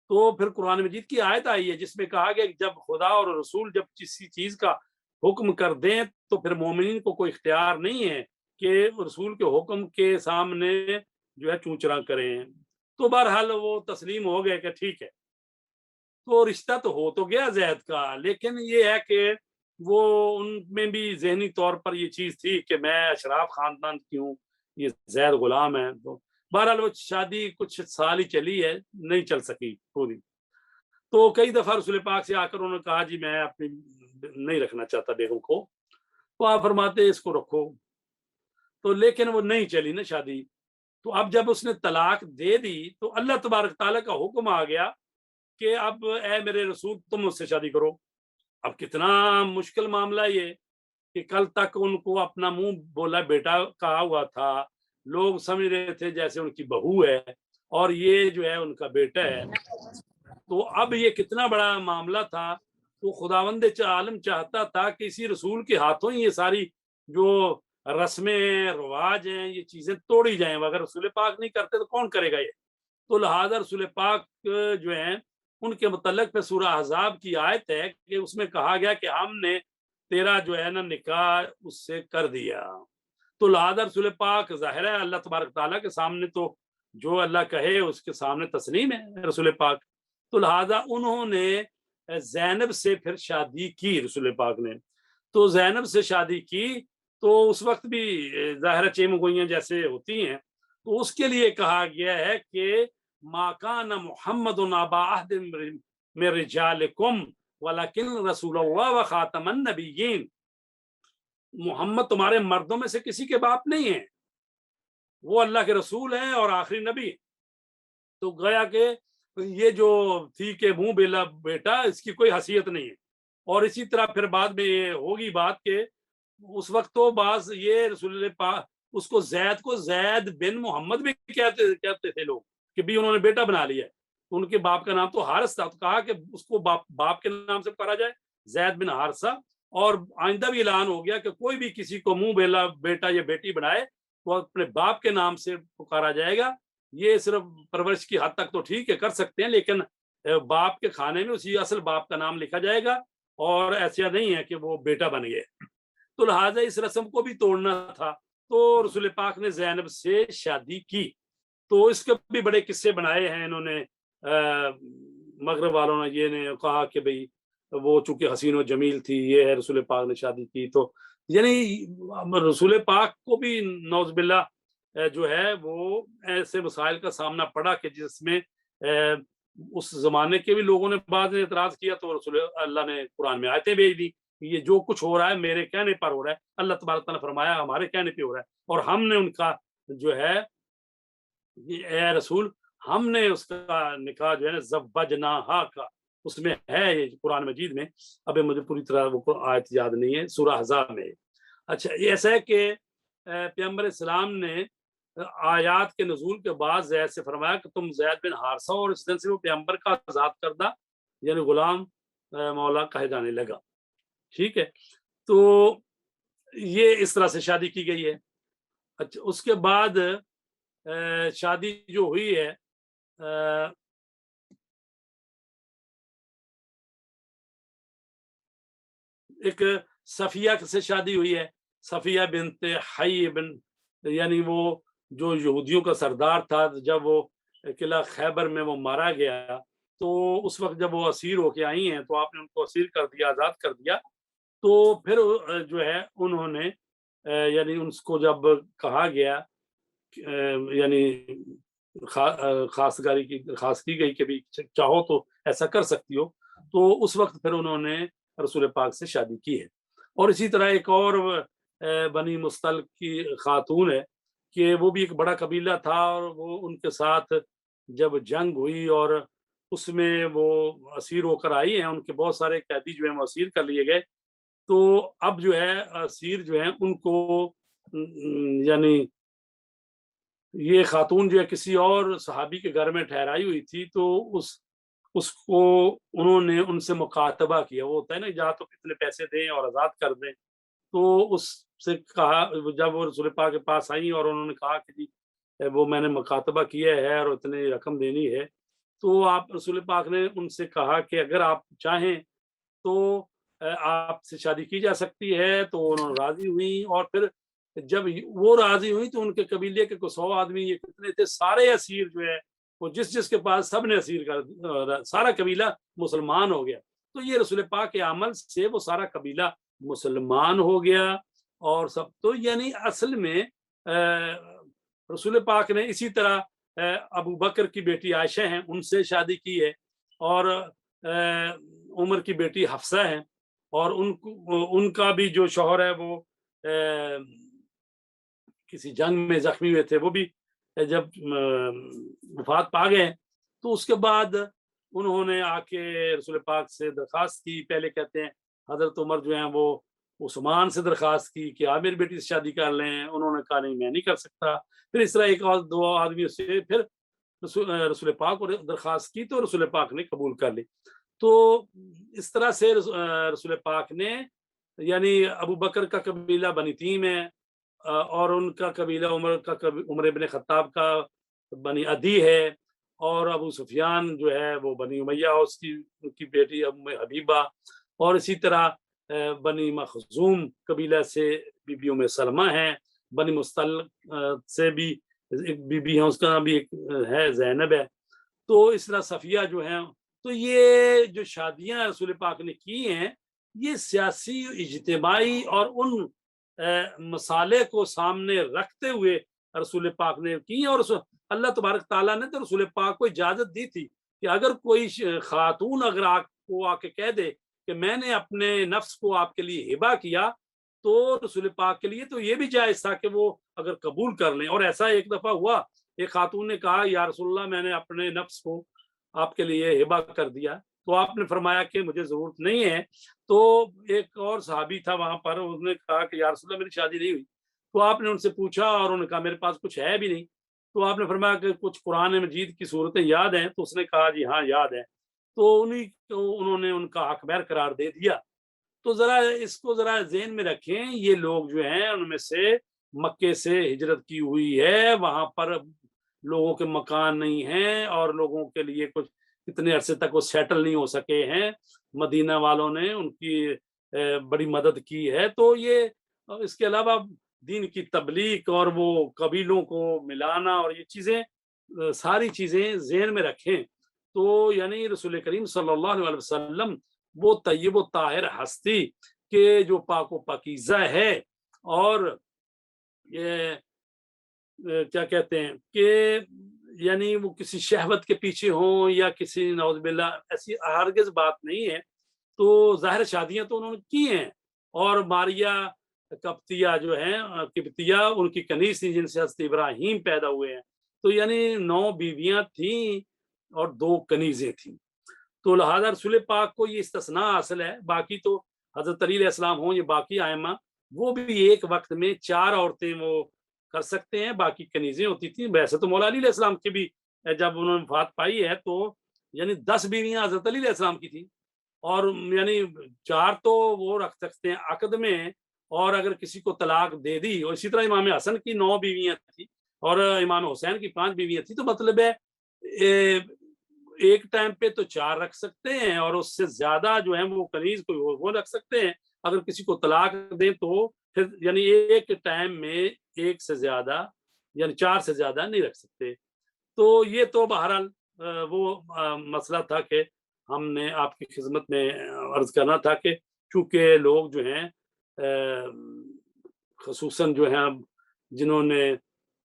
تو پھر قرآن مجید کی آیت آئی ہے جس میں کہا گیا کہ جب خدا اور رسول جب کسی چیز کا حکم کر دیں تو پھر مومنین کو کوئی اختیار نہیں ہے کہ رسول کے حکم کے سامنے جو ہے چونچرا کریں۔ تو بہرحال وہ تسلیم ہو گئے کہ ٹھیک ہے۔ تو رشتہ تو ہو تو گیا زید کا، لیکن یہ ہے کہ وہ ان میں بھی ذہنی طور پر یہ چیز تھی کہ میں اشراف خاندان کی ہوں، یہ زید غلام ہے۔ تو بہرحال وہ شادی کچھ سال ہی چلی ہے، نہیں چل سکی پوری۔ تو کئی دفعہ رسول پاک سے آ کر انہوں نے کہا جی میں اپنی نہیں رکھنا چاہتا بیگم کو، تو آپ فرماتے اس کو رکھو، تو لیکن وہ نہیں چلی نا شادی۔ تو اب جب اس نے طلاق دے دی تو اللہ تبارک تعالیٰ کا حکم آ گیا کہ اب اے میرے رسول تم اس سے شادی کرو۔ اب کتنا مشکل معاملہ یہ کہ کل تک ان کو اپنا منہ بولا بیٹا کہا ہوا تھا، لوگ سمجھ رہے تھے جیسے ان کی بہو ہے اور یہ جو ہے ان کا بیٹا ہے۔ تو اب یہ کتنا بڑا معاملہ تھا، تو خداوند عالم چاہتا تھا کہ اسی رسول کے ہاتھوں ہی یہ ساری جو رسمیں رواج ہیں یہ چیزیں توڑی جائیں، اگر رسول پاک نہیں کرتے تو کون کرے گا یہ؟ تو لہٰذا رسول پاک جو ہیں ان کے متعلق پہ سورہ احزاب کی آیت ہے کہ اس میں کہا گیا کہ ہم نے تیرا جو ہے نا نکاح اس سے کر دیا۔ تو لہٰذا رسول پاک ظاہر ہے اللہ تبارک تعالیٰ کے سامنے تو جو اللہ کہے اس کے سامنے تسلیم ہے رسول پاک۔ تو لہٰذا انہوں نے زینب سے پھر شادی کی رسول پاک نے۔ تو زینب سے شادی کی تو اس وقت بھی ظاہر چیمگوئیاں جیسے ہوتی ہیں، تو اس کے لیے کہا گیا ہے کہ ما کان محمد ابا احد من رجالکم ولکن رسول اللہ و خاتم النبیین، محمد تمہارے مردوں میں سے کسی کے باپ نہیں ہیں، وہ اللہ کے رسول ہیں اور آخری نبی ہیں۔ تو گویا کہ یہ جو تھی کہ منہ بیلا بیٹا اس کی کوئی حیثیت نہیں ہے۔ اور اسی طرح پھر بعد میں یہ ہوگی بات کہ اس وقت تو بعض یہ رسول پاک اس کو زید بن محمد بھی کہتے تھے لوگ کہ بھی انہوں نے بیٹا بنا لیا ہے۔ ان کے باپ کا نام تو حارث تھا، تو کہا کہ اس کو باپ کے نام سے پکارا جائے، زید بن حارثہ۔ اور آئندہ بھی اعلان ہو گیا کہ کوئی بھی کسی کو منہ بیلا بیٹا یا بیٹی بنائے وہ اپنے باپ کے نام سے پکارا جائے گا۔ یہ صرف پرورش کی حد تک تو ٹھیک ہے کر سکتے ہیں، لیکن باپ کے کھانے میں اسی اصل باپ کا نام لکھا جائے گا، اور ایسا نہیں ہے کہ وہ بیٹا بن گئے۔ تو لہٰذا اس رسم کو بھی توڑنا تھا، تو رسول پاک نے زینب سے شادی کی۔ تو اس کے بھی بڑے قصے بنائے ہیں انہوں نے، مغرب والوں نے یہ نے کہا کہ بھئی وہ چونکہ حسین و جمیل تھی، یہ ہے رسول پاک نے شادی کی۔ تو یعنی رسول پاک کو بھی نعوذ باللہ جو ہے وہ ایسے مسائل کا سامنا پڑا کہ جس میں اس زمانے کے بھی لوگوں نے بعد میں اعتراض کیا، تو رسول اللہ نے قرآن میں آیتیں بھیج دی، یہ جو کچھ ہو رہا ہے میرے کہنے پر ہو رہا ہے، اللہ تبارک تعالیٰ نے فرمایا ہمارے کہنے پہ ہو رہا ہے، اور ہم نے ان کا جو ہے اے رسول ہم نے اس کا نکاح جو ہے نا زوجناہا کا، اس میں ہے یہ قرآن مجید میں، اب مجھے پوری طرح وہ آیت یاد نہیں ہے، سورہ احزاب میں۔ اچھا یہ ایسا ہے کہ پیغمبر اسلام نے آیات کے نزول کے بعد زید سے فرمایا کہ تم زید بن حارثہ، اور اس دن سے وہ پیغمبر کا آزاد کردہ یعنی غلام مولا کہے جانے لگا۔ ٹھیک ہے، تو یہ اس طرح سے شادی کی گئی ہے۔ اچھا اس کے بعد شادی جو ہوئی ہے ایک صفیہ سے شادی ہوئی ہے، صفیہ بنت حی بن، یعنی وہ جو یہودیوں کا سردار تھا، جب وہ قلعہ خیبر میں وہ مارا گیا تو اس وقت جب وہ اسیر ہو کے آئی ہیں تو آپ نے ان کو اسیر کر دیا، آزاد کر دیا۔ تو پھر جو ہے انہوں نے یعنی ان کو جب کہا گیا یعنی خواستگاری کی درخواست کی گئی کہ بھی چاہو تو ایسا کر سکتی ہو، تو اس وقت پھر انہوں نے رسول پاک سے شادی کی ہے۔ اور اسی طرح ایک اور بنی مستلق کی خاتون ہے کہ وہ بھی ایک بڑا قبیلہ تھا، اور وہ ان کے ساتھ جب جنگ ہوئی اور اس میں وہ اسیر ہو کر آئی ہیں، ان کے بہت سارے قیدی جو ہیں وہ اسیر کر لیے گئے، تو اب جو ہے اسیر جو ہیں ان کو یعنی یہ خاتون جو ہے کسی اور صحابی کے گھر میں ٹھہرائی ہوئی تھی، تو اس کو انہوں نے ان سے مکاتبہ کیا، وہ ہوتا ہے نا جہاں تو کتنے پیسے دیں اور آزاد کر دیں، تو اس سے کہا جب وہ رسول پاک کے پاس آئیں اور انہوں نے کہا کہ جی وہ میں نے مکاتبہ کیا ہے اور اتنی رقم دینی ہے، تو آپ رسول پاک نے ان سے کہا کہ اگر آپ چاہیں تو آپ سے شادی کی جا سکتی ہے، تو انہوں نے راضی ہوئی، اور پھر جب وہ راضی ہوئی تو ان کے قبیلے کے 100 آدمی یہ کتنے تھے سارے اسیر جو ہے وہ جس کے پاس سب نے اسیر کر سارا قبیلہ مسلمان ہو گیا، تو یہ رسول پاک کے عمل سے وہ سارا قبیلہ مسلمان ہو گیا، اور سب تو یعنی اصل میں رسول پاک نے اسی طرح ابو بکر کی بیٹی عائشہ ہیں ان سے شادی کی ہے، اور عمر کی بیٹی حفصہ ہیں، اور ان کا بھی جو شوہر ہے وہ کسی جنگ میں زخمی ہوئے تھے، وہ بھی جب وفات پا گئے تو اس کے بعد انہوں نے آ کے رسول پاک سے درخواست کی، پہلے کہتے ہیں حضرت عمر جو ہیں وہ عثمان سے درخواست کی کہ آپ میری بیٹی سے شادی کر لیں، انہوں نے کہا نہیں میں نہیں کر سکتا، پھر اس طرح ایک اور دو آدمی سے پھر رسول پاک کو درخواست کی تو رسول پاک نے قبول کر لی، تو اس طرح سے رسول پاک نے یعنی ابو بکر کا قبیلہ بنی تیم ہے، اور ان کا قبیلہ عمر ابن خطاب کا بنی عدی ہے، اور ابو سفیان جو ہے وہ بنی امیہ اس کی بیٹی ام حبیبہ، اور اسی طرح بنی مخزوم قبیلہ سے بی بی ام سلمہ ہیں، بنی مستلق سے بھی ایک بی بی ہے اس کا نام بھی ایک ہے زینب ہے، تو اس طرح صفیہ جو ہیں، تو یہ جو شادیاں رسول پاک نے کی ہیں یہ سیاسی اجتماعی اور ان مسالے کو سامنے رکھتے ہوئے رسول پاک نے کی، اور اللہ تبارک تعالیٰ نے تو رسول پاک کو اجازت دی تھی کہ اگر کوئی خاتون اگر آپ کو آ کے کہہ دے کہ میں نے اپنے نفس کو آپ کے لیے ہبہ کیا، تو رسول پاک کے لیے تو یہ بھی جائز تھا کہ وہ اگر قبول کر لیں، اور ایسا ایک دفعہ ہوا، ایک خاتون نے کہا یا رسول اللہ میں نے اپنے نفس کو آپ کے لیے ہبہ کر دیا، تو آپ نے فرمایا کہ مجھے ضرورت نہیں ہے، تو ایک اور صحابی تھا وہاں پر، اس نے کہا کہ یا رسول اللہ میری شادی نہیں ہوئی، تو آپ نے ان سے پوچھا اور انہوں نے کہا میرے پاس کچھ ہے بھی نہیں، تو آپ نے فرمایا کہ کچھ قرآن مجید کی صورتیں یاد ہیں، تو اس نے کہا جی ہاں یاد ہے، تو انہوں نے ان کا حق بہر قرار دے دیا، تو ذرا اس کو ذرا ذہن میں رکھیں، یہ لوگ جو ہیں ان میں سے مکے سے ہجرت کی ہوئی ہے، وہاں پر لوگوں کے مکان نہیں ہیں اور لوگوں کے لیے کچھ اتنے عرصے تک وہ سیٹل نہیں ہو سکے ہیں، مدینہ والوں نے ان کی بڑی مدد کی ہے، تو یہ اس کے علاوہ دین کی تبلیغ اور وہ قبیلوں کو ملانا اور یہ چیزیں ساری چیزیں ذہن میں رکھیں، تو یعنی رسول کریم صلی اللہ علیہ وسلم وہ طیب و طاہر ہستی کہ جو پاک و پاکیزہ ہے، اور یہ کیا کہتے ہیں کہ یعنی وہ کسی شہوت کے پیچھے ہوں یا کسی نعوذ باللہ ایسی ہرگز بات نہیں ہے، تو ظاہر شادیاں تو انہوں نے کی ہیں، اور ماریہ کپتیہ جو ہیں کپتیہ ان کی کنیز تھی جن سے حضرت ابراہیم پیدا ہوئے ہیں، تو یعنی 9 بیویاں تھیں اور 2 کنیزیں تھیں، تو لہذا رسول پاک کو یہ استثناء حاصل ہے، باقی تو حضرت علی علیہ السلام ہوں یہ باقی ائمہ وہ بھی ایک وقت میں 4 عورتیں وہ کر سکتے ہیں، باقی کنیزیں ہوتی تھیں، ویسے تو مولا علی علیہ السلام کی بھی جب انہوں نے وفات پائی ہے تو یعنی 10 بیویاں حضرت علی علیہ السلام کی تھیں، اور یعنی 4 تو وہ رکھ سکتے ہیں عقد میں، اور اگر کسی کو طلاق دے دی، اور اسی طرح امام حسن کی 9 بیویاں تھیں اور امام حسین کی 5 بیویاں تھیں، تو مطلب ہے ایک ٹائم پہ تو 4 رکھ سکتے ہیں، اور اس سے زیادہ جو ہیں وہ کنیز کو وہ رکھ سکتے ہیں، اگر کسی کو طلاق دیں تو پھر یعنی ایک ٹائم میں ایک سے زیادہ یعنی 4 سے زیادہ نہیں رکھ سکتے، تو یہ تو بہرحال وہ مسئلہ تھا کہ ہم نے آپ کی خدمت میں عرض کرنا تھا کہ چونکہ لوگ جو ہیں خصوصاً جو ہیں جنہوں نے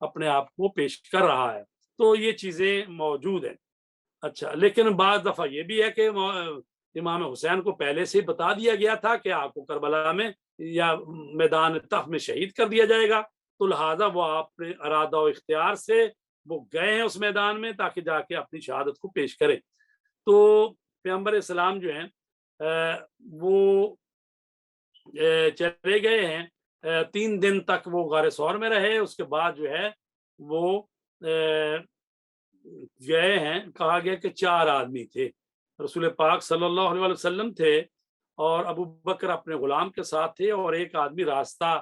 اپنے آپ کو پیش کر رہا ہے، تو یہ چیزیں موجود ہیں۔ اچھا، لیکن بعض دفعہ یہ بھی ہے کہ امام حسین کو پہلے سے بتا دیا گیا تھا کہ آپ کو کربلا میں یا میدان تف میں شہید کر دیا جائے گا، تو لہٰذا وہ اپنے ارادہ و اختیار سے وہ گئے ہیں اس میدان میں تاکہ جا کے اپنی شہادت کو پیش کریں۔ تو پیغمبر اسلام جو ہیں وہ چلے گئے ہیں، 3 دن تک وہ غار ثور میں رہے، اس کے بعد جو ہے وہ گئے ہیں، کہا گیا کہ 4 آدمی تھے، رسول پاک صلی اللہ علیہ وسلم تھے اور ابو بکر اپنے غلام کے ساتھ تھے، اور ایک آدمی راستہ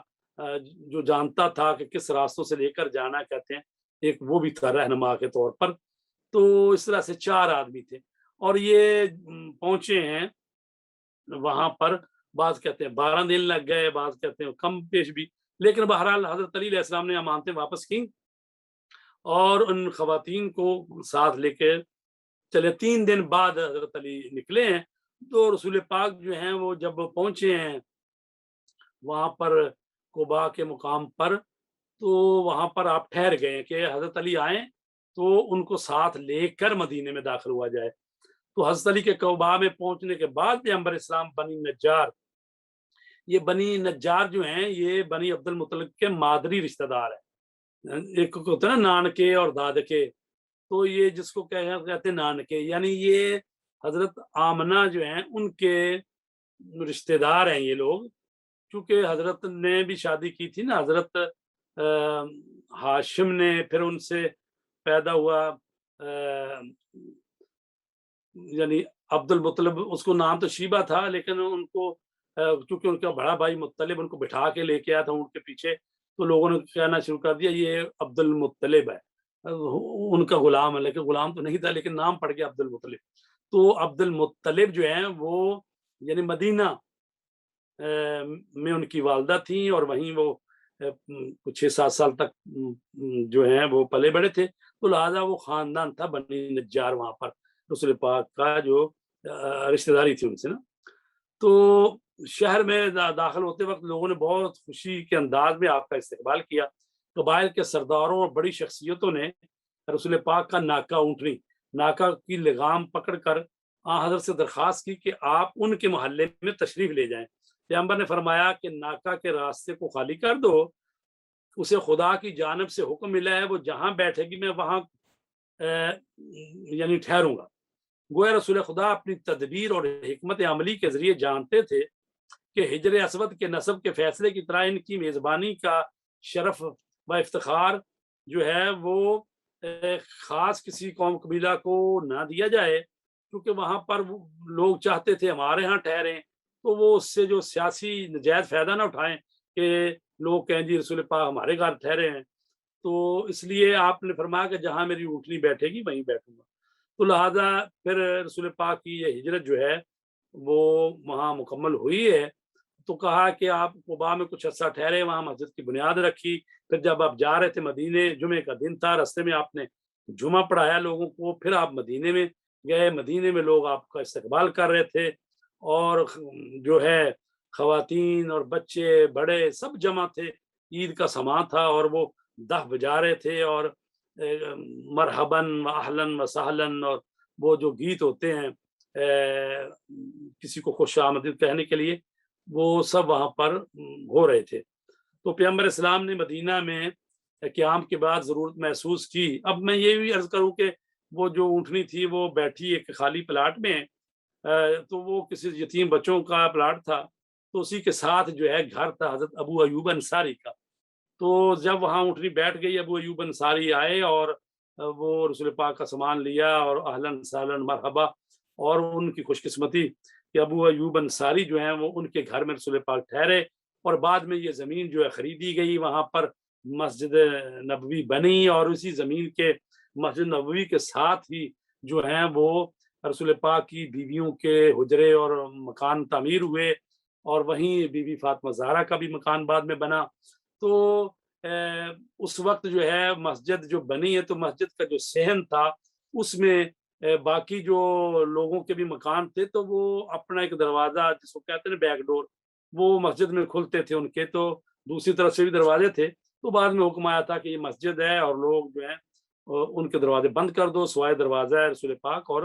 جو جانتا تھا کہ کس راستوں سے لے کر جانا کہتے ہیں، ایک وہ بھی تھا رہنما کے طور پر۔ تو اس طرح سے 4 آدمی تھے اور یہ پہنچے ہیں وہاں پر، بعض کہتے ہیں 12 دن لگ گئے، بعض کہتے ہیں کم پیش بھی، لیکن بہرحال حضرت علی علیہ السلام نے امانتیں واپس کی اور ان خواتین کو ساتھ لے کے چلے۔ 3 دن بعد حضرت علی نکلے ہیں، تو رسول پاک جو ہیں وہ جب پہنچے ہیں وہاں پر قباء کے مقام پر، تو وہاں پر آپ ٹھہر گئے ہیں کہ حضرت علی آئیں تو ان کو ساتھ لے کر مدینے میں داخل ہوا جائے۔ تو حضرت علی کے قباء میں پہنچنے کے بعد پیغمبر اسلام بنی نجار، یہ بنی نجار جو ہیں یہ بنی عبد المطلب کے مادری رشتہ دار ہیں، ایک ہوتا ہے نا نانکے اور دادکے، تو یہ جس کو کہتے ہیں نانکے، یعنی یہ حضرت آمنہ جو ہیں ان کے رشتہ دار ہیں یہ لوگ، چونکہ حضرت نے بھی شادی کی تھی نا، حضرت ہاشم نے، پھر ان سے پیدا ہوا یعنی عبد المطلب، اس کو نام تو شیبہ تھا لیکن ان کو چونکہ ان کا بڑا بھائی مطلب ان کو بٹھا کے لے کے آیا تھا اونٹ کے پیچھے، تو لوگوں نے کہنا شروع کر دیا یہ عبد المطلب ہے، ان کا غلام ہے، لیکن غلام تو نہیں تھا لیکن نام پڑ گیا عبد المطلب۔ تو عبد المطلب جو ہیں وہ یعنی مدینہ میں ان کی والدہ تھیں اور وہیں وہ 6-7 سال تک جو ہیں وہ پلے بڑے تھے، تو لہٰذا وہ خاندان تھا بنی نجار وہاں پر، رسول پاک کا جو رشتہ داری تھی ان سے نا۔ تو شہر میں داخل ہوتے وقت لوگوں نے بہت خوشی کے انداز میں آپ کا استقبال کیا، قبائل کے سرداروں اور بڑی شخصیتوں نے رسول پاک کا ناکا اونٹنی، ناکا کی لگام پکڑ کر حضرت سے درخواست کی کہ آپ ان کے محلے میں تشریف لے جائیں۔ پیغمبر نے فرمایا کہ ناکا کے راستے کو خالی کر دو، اسے خدا کی جانب سے حکم ملا ہے، وہ جہاں بیٹھے گی میں وہاں یعنی ٹھہروں گا۔ گویا رسول خدا اپنی تدبیر اور حکمت عملی کے ذریعے جانتے تھے کہ حجر اسود کے نسب کے فیصلے کی طرح ان کی میزبانی کا شرف و افتخار جو ہے وہ خاص کسی قوم قبیلہ کو نہ دیا جائے، کیونکہ وہاں پر لوگ چاہتے تھے ہمارے ہاں ٹھہریں، تو وہ اس سے جو سیاسی نجائز فائدہ نہ اٹھائیں کہ لوگ کہیں جی رسول پاک ہمارے گھر ٹھہرے ہیں، تو اس لیے آپ نے فرمایا کہ جہاں میری اونٹنی بیٹھے گی وہیں بیٹھوں گا۔ تو لہٰذا پھر رسول پاک کی یہ ہجرت جو ہے وہ وہاں مکمل ہوئی ہے، تو کہا کہ آپ قباء میں کچھ عرصہ ٹھہرے، وہاں مسجد کی بنیاد رکھی، پھر جب آپ جا رہے تھے مدینے، جمعے کا دن تھا، راستے میں آپ نے جمعہ پڑھایا لوگوں کو، پھر آپ مدینے میں گئے، مدینے میں لوگ آپ کا استقبال کر رہے تھے اور جو ہے خواتین اور بچے بڑے سب جمع تھے، عید کا سماں تھا اور وہ دف بجا رہے تھے اور مرحباً و اہلاً و سہلاً اور وہ جو گیت ہوتے ہیں کسی کو خوش آمدید کہنے کے لیے، وہ سب وہاں پر ہو رہے تھے۔ تو پیغمبر اسلام نے مدینہ میں قیام کے بعد ضرورت محسوس کی۔ اب میں یہ بھی عرض کروں کہ وہ جو اونٹنی تھی وہ بیٹھی ایک خالی پلاٹ میں، تو وہ کسی یتیم بچوں کا پلاٹ تھا، تو اسی کے ساتھ جو ہے گھر تھا حضرت ابو ایوب انصاری کا۔ تو جب وہاں اونٹنی بیٹھ گئی، ابو ایوب انصاری آئے اور وہ رسول پاک کا سامان لیا اور اہلاً سہلاً مرحبا، اور ان کی خوش قسمتی کہ ابو ایوب انصاری جو ہیں وہ ان کے گھر میں رسول پاک ٹھہرے، اور بعد میں یہ زمین جو ہے خریدی گئی، وہاں پر مسجد نبوی بنی، اور اسی زمین کے مسجد نبوی کے ساتھ ہی جو ہیں وہ رسول پاک کی بیویوں کے حجرے اور مکان تعمیر ہوئے، اور وہیں بی بی فاطمہ زہرا کا بھی مکان بعد میں بنا۔ تو اس وقت جو ہے مسجد جو بنی ہے، تو مسجد کا جو صحن تھا اس میں باقی جو لوگوں کے بھی مکان تھے، تو وہ اپنا ایک دروازہ جس کو کہتے ہیں بیک ڈور، وہ مسجد میں کھلتے تھے ان کے، تو دوسری طرف سے بھی دروازے تھے، تو بعد میں حکم آیا تھا کہ یہ مسجد ہے اور لوگ جو ہیں ان کے دروازے بند کر دو، سوائے دروازہ ہے رسول پاک اور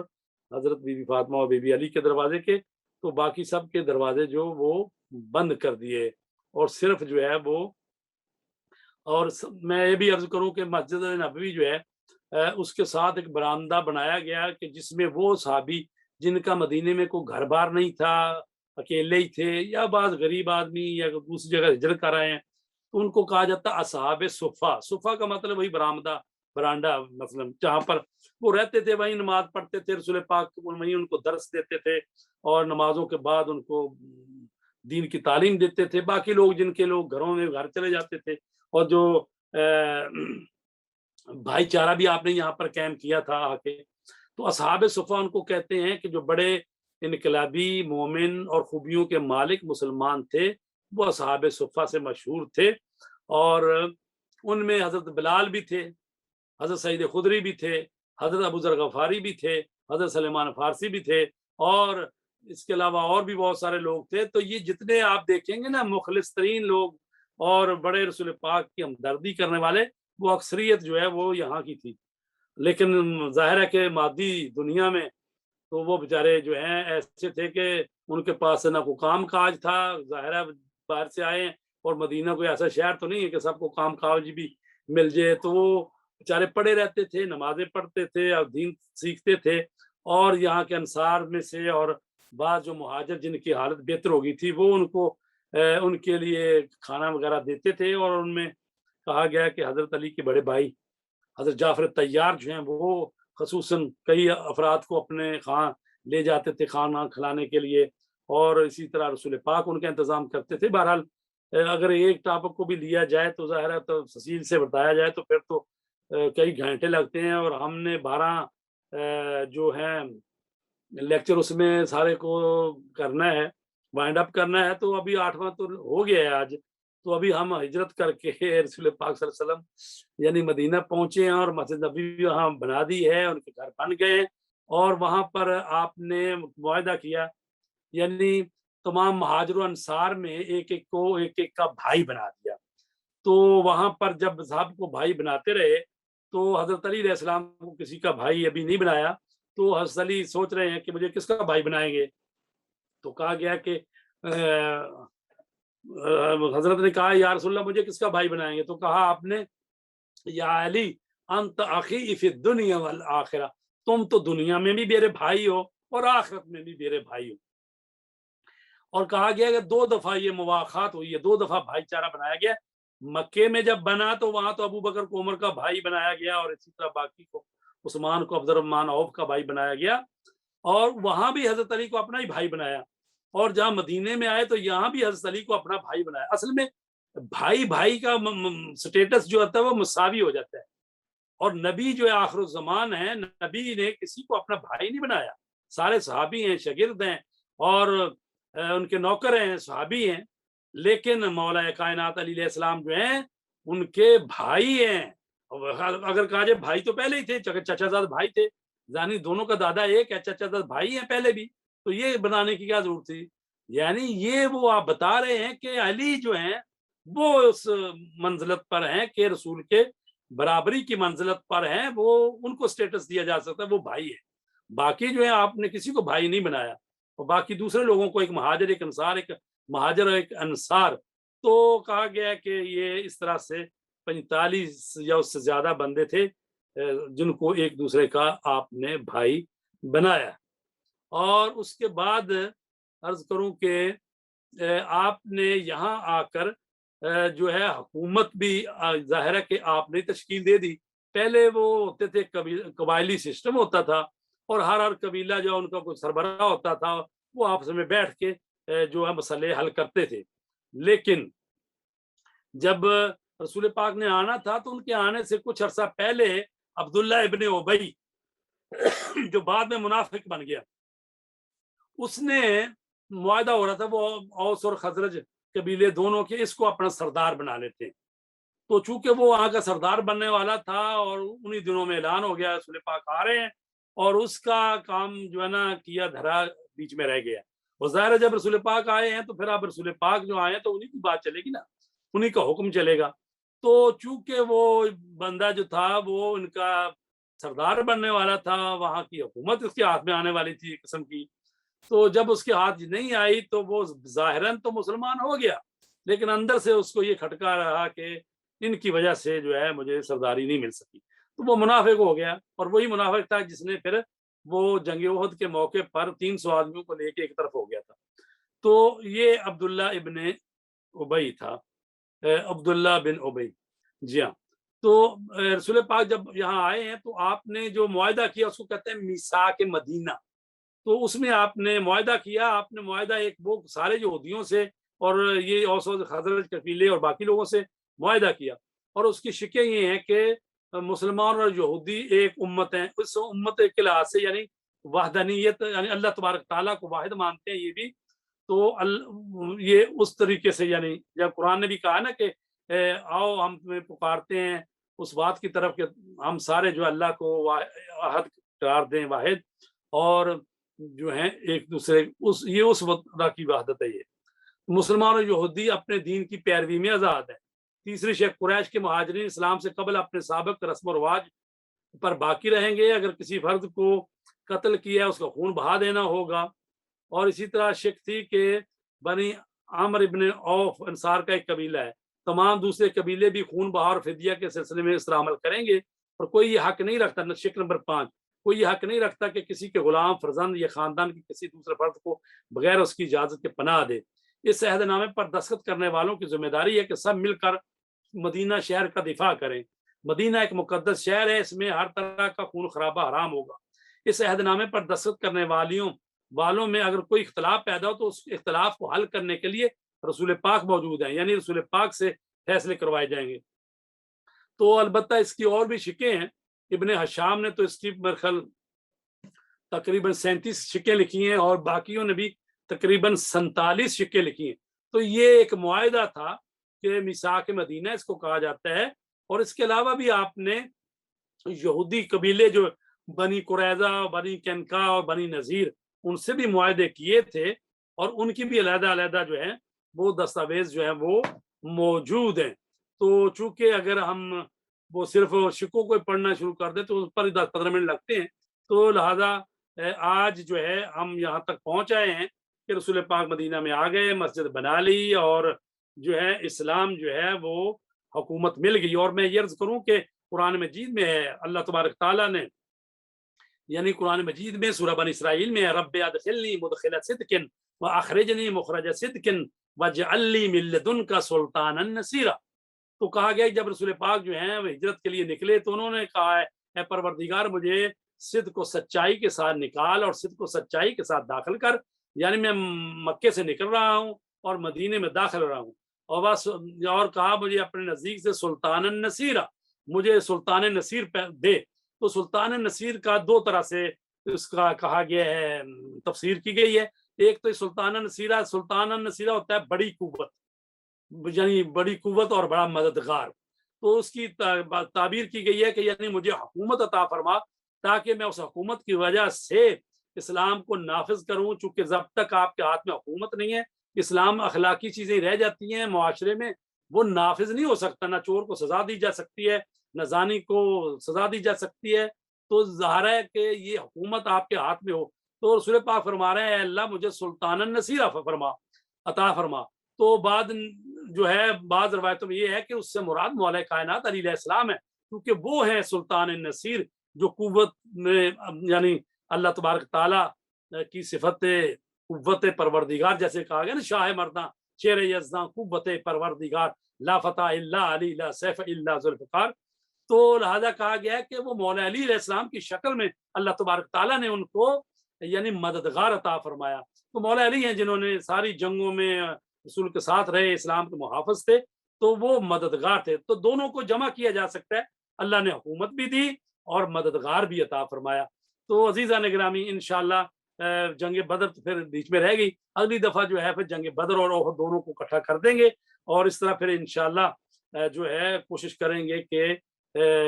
حضرت بی بی فاطمہ اور بی بی علی کے دروازے کے، تو باقی سب کے دروازے جو وہ بند کر دیے، اور صرف جو ہے وہ، اور میں یہ بھی عرض کروں کہ مسجد نبوی جو ہے اس کے ساتھ ایک برآمدہ بنایا گیا کہ جس میں وہ صحابی جن کا مدینے میں کوئی گھر بار نہیں تھا، اکیلے ہی تھے، یا بعض غریب آدمی یا دوسری جگہ ہجرت کر رہے ہیں، تو ان کو کہا جاتا اصحاب صفہ۔ صفہ کا مطلب وہی برانڈا مثلا جہاں پر وہ رہتے تھے، وہیں نماز پڑھتے تھے، رسول پاک وہیں ان کو درس دیتے تھے، اور نمازوں کے بعد ان کو دین کی تعلیم دیتے تھے۔ باقی لوگ جن کے لوگ گھروں میں گھر چلے جاتے تھے، اور جو بھائی چارہ بھی آپ نے یہاں پر قائم کیا تھا آ کے، تو اصحاب صفہ ان کو کہتے ہیں کہ جو بڑے انقلابی مومن اور خوبیوں کے مالک مسلمان تھے، وہ اصحاب صفہ سے مشہور تھے، اور ان میں حضرت بلال بھی تھے، حضرت سعید خدری بھی تھے، حضرت ابو ذر غفاری بھی تھے، حضرت سلیمان فارسی بھی تھے، اور اس کے علاوہ اور بھی بہت سارے لوگ تھے۔ تو یہ جتنے آپ دیکھیں گے نا مخلص ترین لوگ اور بڑے رسول پاک کی ہمدردی کرنے والے، وہ اکثریت جو ہے وہ یہاں کی تھی۔ لیکن ظاہر ہے کہ مادی دنیا میں تو وہ بیچارے جو ہیں ایسے تھے کہ ان کے پاس نہ کوئی کام کاج تھا، ظاہر ہے باہر سے آئے ہیں، اور مدینہ کوئی ایسا شہر تو نہیں ہے کہ سب کو کام کاج بھی مل جائے، تو وہ بیچارے پڑے رہتے تھے، نمازیں پڑھتے تھے اور دین سیکھتے تھے، اور یہاں کے انصار میں سے اور بعض جو مہاجر جن کی حالت بہتر ہو گئی تھی، وہ ان کو ان کے لیے کھانا وغیرہ دیتے تھے، اور ان میں کہا گیا کہ حضرت علی کے بڑے بھائی حضرت جعفر طیار جو ہیں وہ خصوصاً کئی افراد کو اپنے خاں لے جاتے تھے کھانا کھلانے کے لیے، اور اسی طرح رسول پاک ان کا انتظام کرتے تھے۔ بہرحال اگر ایک ٹاپک کو بھی لیا جائے تو ظاہر ہے تو تفصیل سے بتایا جائے تو پھر تو کئی گھنٹے لگتے ہیں، اور ہم نے 12 جو ہیں لیکچر اس میں سارے کو کرنا ہے، وائنڈ اپ کرنا ہے، تو ابھی 8واں تو ہو گیا ہے آج، تو ابھی ہم ہجرت کر کے رسول پاک صلی اللہ علیہ وسلم یعنی مدینہ پہنچے ہیں، اور مسجد نبوی وہاں بنا دی ہے، ان کے گھر بن گئے ہیں، اور وہاں پر آپ نے معاہدہ کیا، یعنی تمام مہاجر و انصار میں ایک ایک کو ایک ایک کا بھائی بنا دیا۔ تو وہاں پر جب صاحب کو بھائی بناتے رہے، تو حضرت علی علیہ السلام کو کسی کا بھائی ابھی نہیں بنایا، تو حضرت علی سوچ رہے ہیں کہ مجھے کس کا بھائی بنائیں گے، تو کہا گیا کہ حضرت نے کہا یا رسول اللہ مجھے کس کا بھائی بنائیں گے، تو کہا آپ نے یا علی انت اخی فی الدنیا والآخرہ، تم تو دنیا میں بھی میرے بھائی ہو اور آخرت میں بھی میرے بھائی ہو۔ اور کہا گیا کہ 2 دفعہ یہ مواخات ہوئی ہے، 2 دفعہ بھائی چارہ بنایا گیا۔ مکے میں جب بنا تو وہاں تو ابو بکر کو عمر کا بھائی بنایا گیا، اور اسی طرح باقی کو عثمان کو عبد الرحمن عوف کا بھائی بنایا گیا، اور وہاں بھی حضرت علی کو اپنا ہی بھائی بنایا، اور جہاں مدینے میں آئے تو یہاں بھی حضرت علی کو اپنا بھائی بنایا۔ اصل میں بھائی بھائی کا سٹیٹس جو ہوتا ہے وہ مساوی ہو جاتا ہے، اور نبی جو ہے آخر الزمان ہے، نبی نے کسی کو اپنا بھائی نہیں بنایا، سارے صحابی ہیں، شاگرد ہیں، اور ان کے نوکر ہیں، صحابی ہیں، لیکن مولا کائنات علی علیہ السلام جو ہیں ان کے بھائی ہیں۔ اگر کہا جائے بھائی تو پہلے ہی تھے، چچا زاد بھائی تھے، یعنی دونوں کا دادا ایک ہے، چچا زاد بھائی ہیں پہلے بھی، تو یہ بنانے کی کیا ضرورت تھی؟ یعنی یہ وہ آپ بتا رہے ہیں کہ علی جو ہیں وہ اس منزلت پر ہیں کہ رسول کے برابری کی منزلت پر ہیں، وہ ان کو سٹیٹس دیا جا سکتا ہے، وہ بھائی ہے۔ باقی جو ہے آپ نے کسی کو بھائی نہیں بنایا، اور باقی دوسرے لوگوں کو ایک مہاجر ایک انصار، ایک مہاجر اور ایک انصار، تو کہا گیا کہ یہ اس طرح سے 45 یا اس سے زیادہ بندے تھے جن کو ایک دوسرے کا آپ نے بھائی بنایا۔ اور اس کے بعد عرض کروں کہ آپ نے یہاں آ کر جو ہے حکومت بھی ظاہر ہے کہ آپ نے تشکیل دے دی۔ پہلے وہ ہوتے تھے قبائلی سسٹم ہوتا تھا، اور ہر قبیلہ جو ان کا کوئی سربراہ ہوتا تھا، وہ آپس میں بیٹھ کے جو ہے مسئلے حل کرتے تھے۔ لیکن جب رسول پاک نے آنا تھا تو ان کے آنے سے کچھ عرصہ پہلے عبداللہ ابن ابی جو بعد میں منافق بن گیا، اس نے معاہدہ ہو رہا تھا وہ اوس اور خزرج قبیلے دونوں کے، اس کو اپنا سردار بنا لیتے ہیں۔ تو چونکہ وہ وہاں کا سردار بننے والا تھا، اور انہی دنوں میں اعلان ہو گیا رسول پاک آ رہے ہیں، اور اس کا کام جو ہے نا کیا دھرا بیچ میں رہ گیا۔ اور ظاہر ہے جب رسول پاک آئے ہیں تو پھر اب رسول پاک جو آئے ہیں تو انہی کی بات چلے گی نا، انہی کا حکم چلے گا۔ تو چونکہ وہ بندہ جو تھا وہ ان کا سردار بننے والا تھا، وہاں کی حکومت اس کے ہاتھ میں آنے والی تھی ایک قسم کی، تو جب اس کے ہاتھ نہیں آئی تو وہ ظاہراً تو مسلمان ہو گیا، لیکن اندر سے اس کو یہ کھٹکا رہا کہ ان کی وجہ سے جو ہے مجھے سرداری نہیں مل سکی، تو وہ منافق ہو گیا، اور وہی منافق تھا جس نے پھر وہ جنگ احد کے موقع پر 300 آدمیوں کو لے کے ایک طرف ہو گیا تھا۔ تو یہ عبداللہ ابن ابی تھا، عبداللہ بن ابی، جی ہاں۔ تو رسول پاک جب یہاں آئے ہیں تو آپ نے جو معاہدہ کیا اس کو کہتے ہیں میثاق مدینہ، تو اس میں آپ نے معاہدہ کیا، آپ نے معاہدہ ایک وہ سارے یہودیوں سے اور یہ اوس و خزرج قبیلے اور باقی لوگوں سے معاہدہ کیا، اور اس کی شکیں یہ ہیں کہ مسلمان اور یہودی ایک امت ہیں، اس امت کے لحاظ سے یعنی وحدانیت، یعنی اللہ تبارک تعالیٰ کو واحد مانتے ہیں یہ بھی، تو یہ اس طریقے سے، یعنی جب قرآن نے بھی کہا نا کہ آؤ ہم تمہیں پکارتے ہیں اس بات کی طرف کہ ہم سارے جو اللہ کو احد قرار دیں، واحد، اور جو ہیں ایک دوسرے اس وقت کی وحدت ہے۔ یہ مسلمان اور یہودی اپنے دین کی پیروی میں آزاد ہے۔ تیسری شیخ قریش کے مہاجرین اسلام سے قبل اپنے سابق رسم و رواج پر باقی رہیں گے، اگر کسی فرد کو قتل کیا اس کا خون بہا دینا ہوگا، اور اسی طرح شک تھی کہ بنی عامر ابن اوف انصار کا ایک قبیلہ ہے، تمام دوسرے قبیلے بھی خون بہا اور فدیہ کے سلسلے میں اس طرح عمل کریں گے، اور کوئی یہ حق نہیں رکھتا، شک نمبر 5، کوئی یہ حق نہیں رکھتا کہ کسی کے غلام، فرزند یا خاندان کے کسی دوسرے فرد کو بغیر اس کی اجازت کے پناہ دے۔ اس عہد نامے پر دستخط کرنے والوں کی ذمہ داری ہے کہ سب مل کر مدینہ شہر کا دفاع کریں۔ مدینہ ایک مقدس شہر ہے، اس میں ہر طرح کا خون خرابہ حرام ہوگا۔ اس عہد نامے پر دستخط کرنے والوں میں اگر کوئی اختلاف پیدا ہو تو اس اختلاف کو حل کرنے کے لیے رسول پاک موجود ہیں، یعنی رسول پاک سے فیصلے کروائے جائیں گے۔ تو البتہ اس کی اور بھی شکیں ہیں، ابن حشام نے تو اس کی مرخل تقریباً 37 شکیں لکھی ہیں، اور باقیوں نے بھی تقریباً 47 شکیں لکھی ہیں۔ تو یہ ایک معاہدہ تھا کہ میثاق مدینہ اس کو کہا جاتا ہے، اور اس کے علاوہ بھی آپ نے یہودی قبیلے جو بنی قریظہ، بنی کنکا اور بنی نذیر، ان سے بھی معاہدے کیے تھے، اور ان کی بھی علیحدہ علیحدہ جو ہے وہ دستاویز جو ہے وہ موجود ہیں۔ تو چونکہ اگر ہم وہ صرف شکوں کو پڑھنا شروع کر دیں تو اس پر 10-15 منٹ لگتے ہیں، تو لہذا آج جو ہے ہم یہاں تک پہنچ آئے ہیں کہ رسول پاک مدینہ میں آ گئے، مسجد بنا لی، اور جو ہے اسلام جو ہے وہ حکومت مل گئی۔ اور میں یہ عرض کروں کہ قرآن مجید میں ہے، اللہ تبارک تعالیٰ نے، یعنی قرآن مجید میں سورہ بنی اسرائیل میں ہے، رب ادخلنی مدخل صدق واخرجنی مخرج صدق واجعل لی من لدنک سلطانا نصیرا۔ تو کہا گیا کہ جب رسول پاک جو ہیں وہ ہجرت کے لیے نکلے تو انہوں نے کہا ہے، اے پروردگار مجھے صدق کو سچائی کے ساتھ نکال اور صدق کو سچائی کے ساتھ داخل کر، یعنی میں مکے سے نکل رہا ہوں اور مدینے میں داخل رہا ہوں، اور بس، اور کہا مجھے اپنے نزدیک سے سلطان النصیرہ، مجھے سلطان نصیر دے۔ تو سلطان نصیر کا 2 طرح سے اس کا کہا گیا ہے، تفسیر کی گئی ہے۔ ایک تو سلطان النصیرہ ہوتا ہے بڑی قوت، یعنی بڑی قوت اور بڑا مددگار، تو اس کی تعبیر کی گئی ہے کہ یعنی مجھے حکومت عطا فرما تاکہ میں اس حکومت کی وجہ سے اسلام کو نافذ کروں، چونکہ جب تک آپ کے ہاتھ میں حکومت نہیں ہے، اسلام اخلاقی چیزیں رہ جاتی ہیں معاشرے میں، وہ نافذ نہیں ہو سکتا، نہ چور کو سزا دی جا سکتی ہے، نہ زانی کو سزا دی جا سکتی ہے، تو ظاہر ہے کہ یہ حکومت آپ کے ہاتھ میں ہو۔ تو رسول پاک فرما رہے ہیں، اے اللہ مجھے سلطان النصیر عطا فرما۔ تو بعد جو ہے بعض روایتوں میں یہ ہے کہ اس سے مراد مولا کائنات علیہ السلام ہے، کیونکہ وہ ہیں سلطان النصیر، جو قوت میں، یعنی اللہ تبارک تعالیٰ کی صفت قوت پروردگار، جیسے کہا گیا نا، شاہ مرداں شیر یزداں قوت پروردگار، لا فتح الا علی لا سیف الا ذوالفقار۔ تو لہذا کہا گیا ہے کہ وہ مولا علی علیہ السلام کی شکل میں اللہ تبارک تعالیٰ نے ان کو یعنی مددگار عطا فرمایا۔ تو مولا علی ہیں جنہوں نے ساری جنگوں میں رسول کے ساتھ رہے، اسلام کے محافظ تھے، تو وہ مددگار تھے۔ تو دونوں کو جمع کیا جا سکتا ہے، اللہ نے حکومت بھی دی اور مددگار بھی عطا فرمایا۔ تو عزیزان گرامی، انشاءاللہ جنگ بدر تو پھر بیچ میں رہ گئی، اگلی دفعہ جو ہے پھر جنگ بدر اور احد دونوں کو اکٹھا کر دیں گے، اور اس طرح پھر انشاءاللہ جو ہے کوشش کریں گے کہ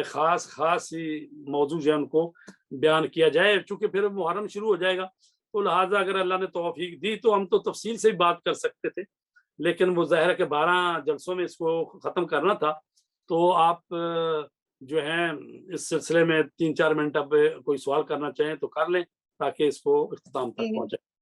خاص ہی موضوع جو ہے ان کو بیان کیا جائے، چونکہ پھر محرم شروع ہو جائے گا، تو لہٰذا اگر اللہ نے توفیق دی تو ہم تو تفصیل سے ہی بات کر سکتے تھے، لیکن وہ ظاہر ہے کہ 12 جلسوں میں اس کو ختم کرنا تھا، تو آپ جو ہیں اس سلسلے میں 3-4 منٹ اب کوئی سوال کرنا چاہیں تو کر لیں تاکہ اس کو اختتام تک جی پہنچائیں۔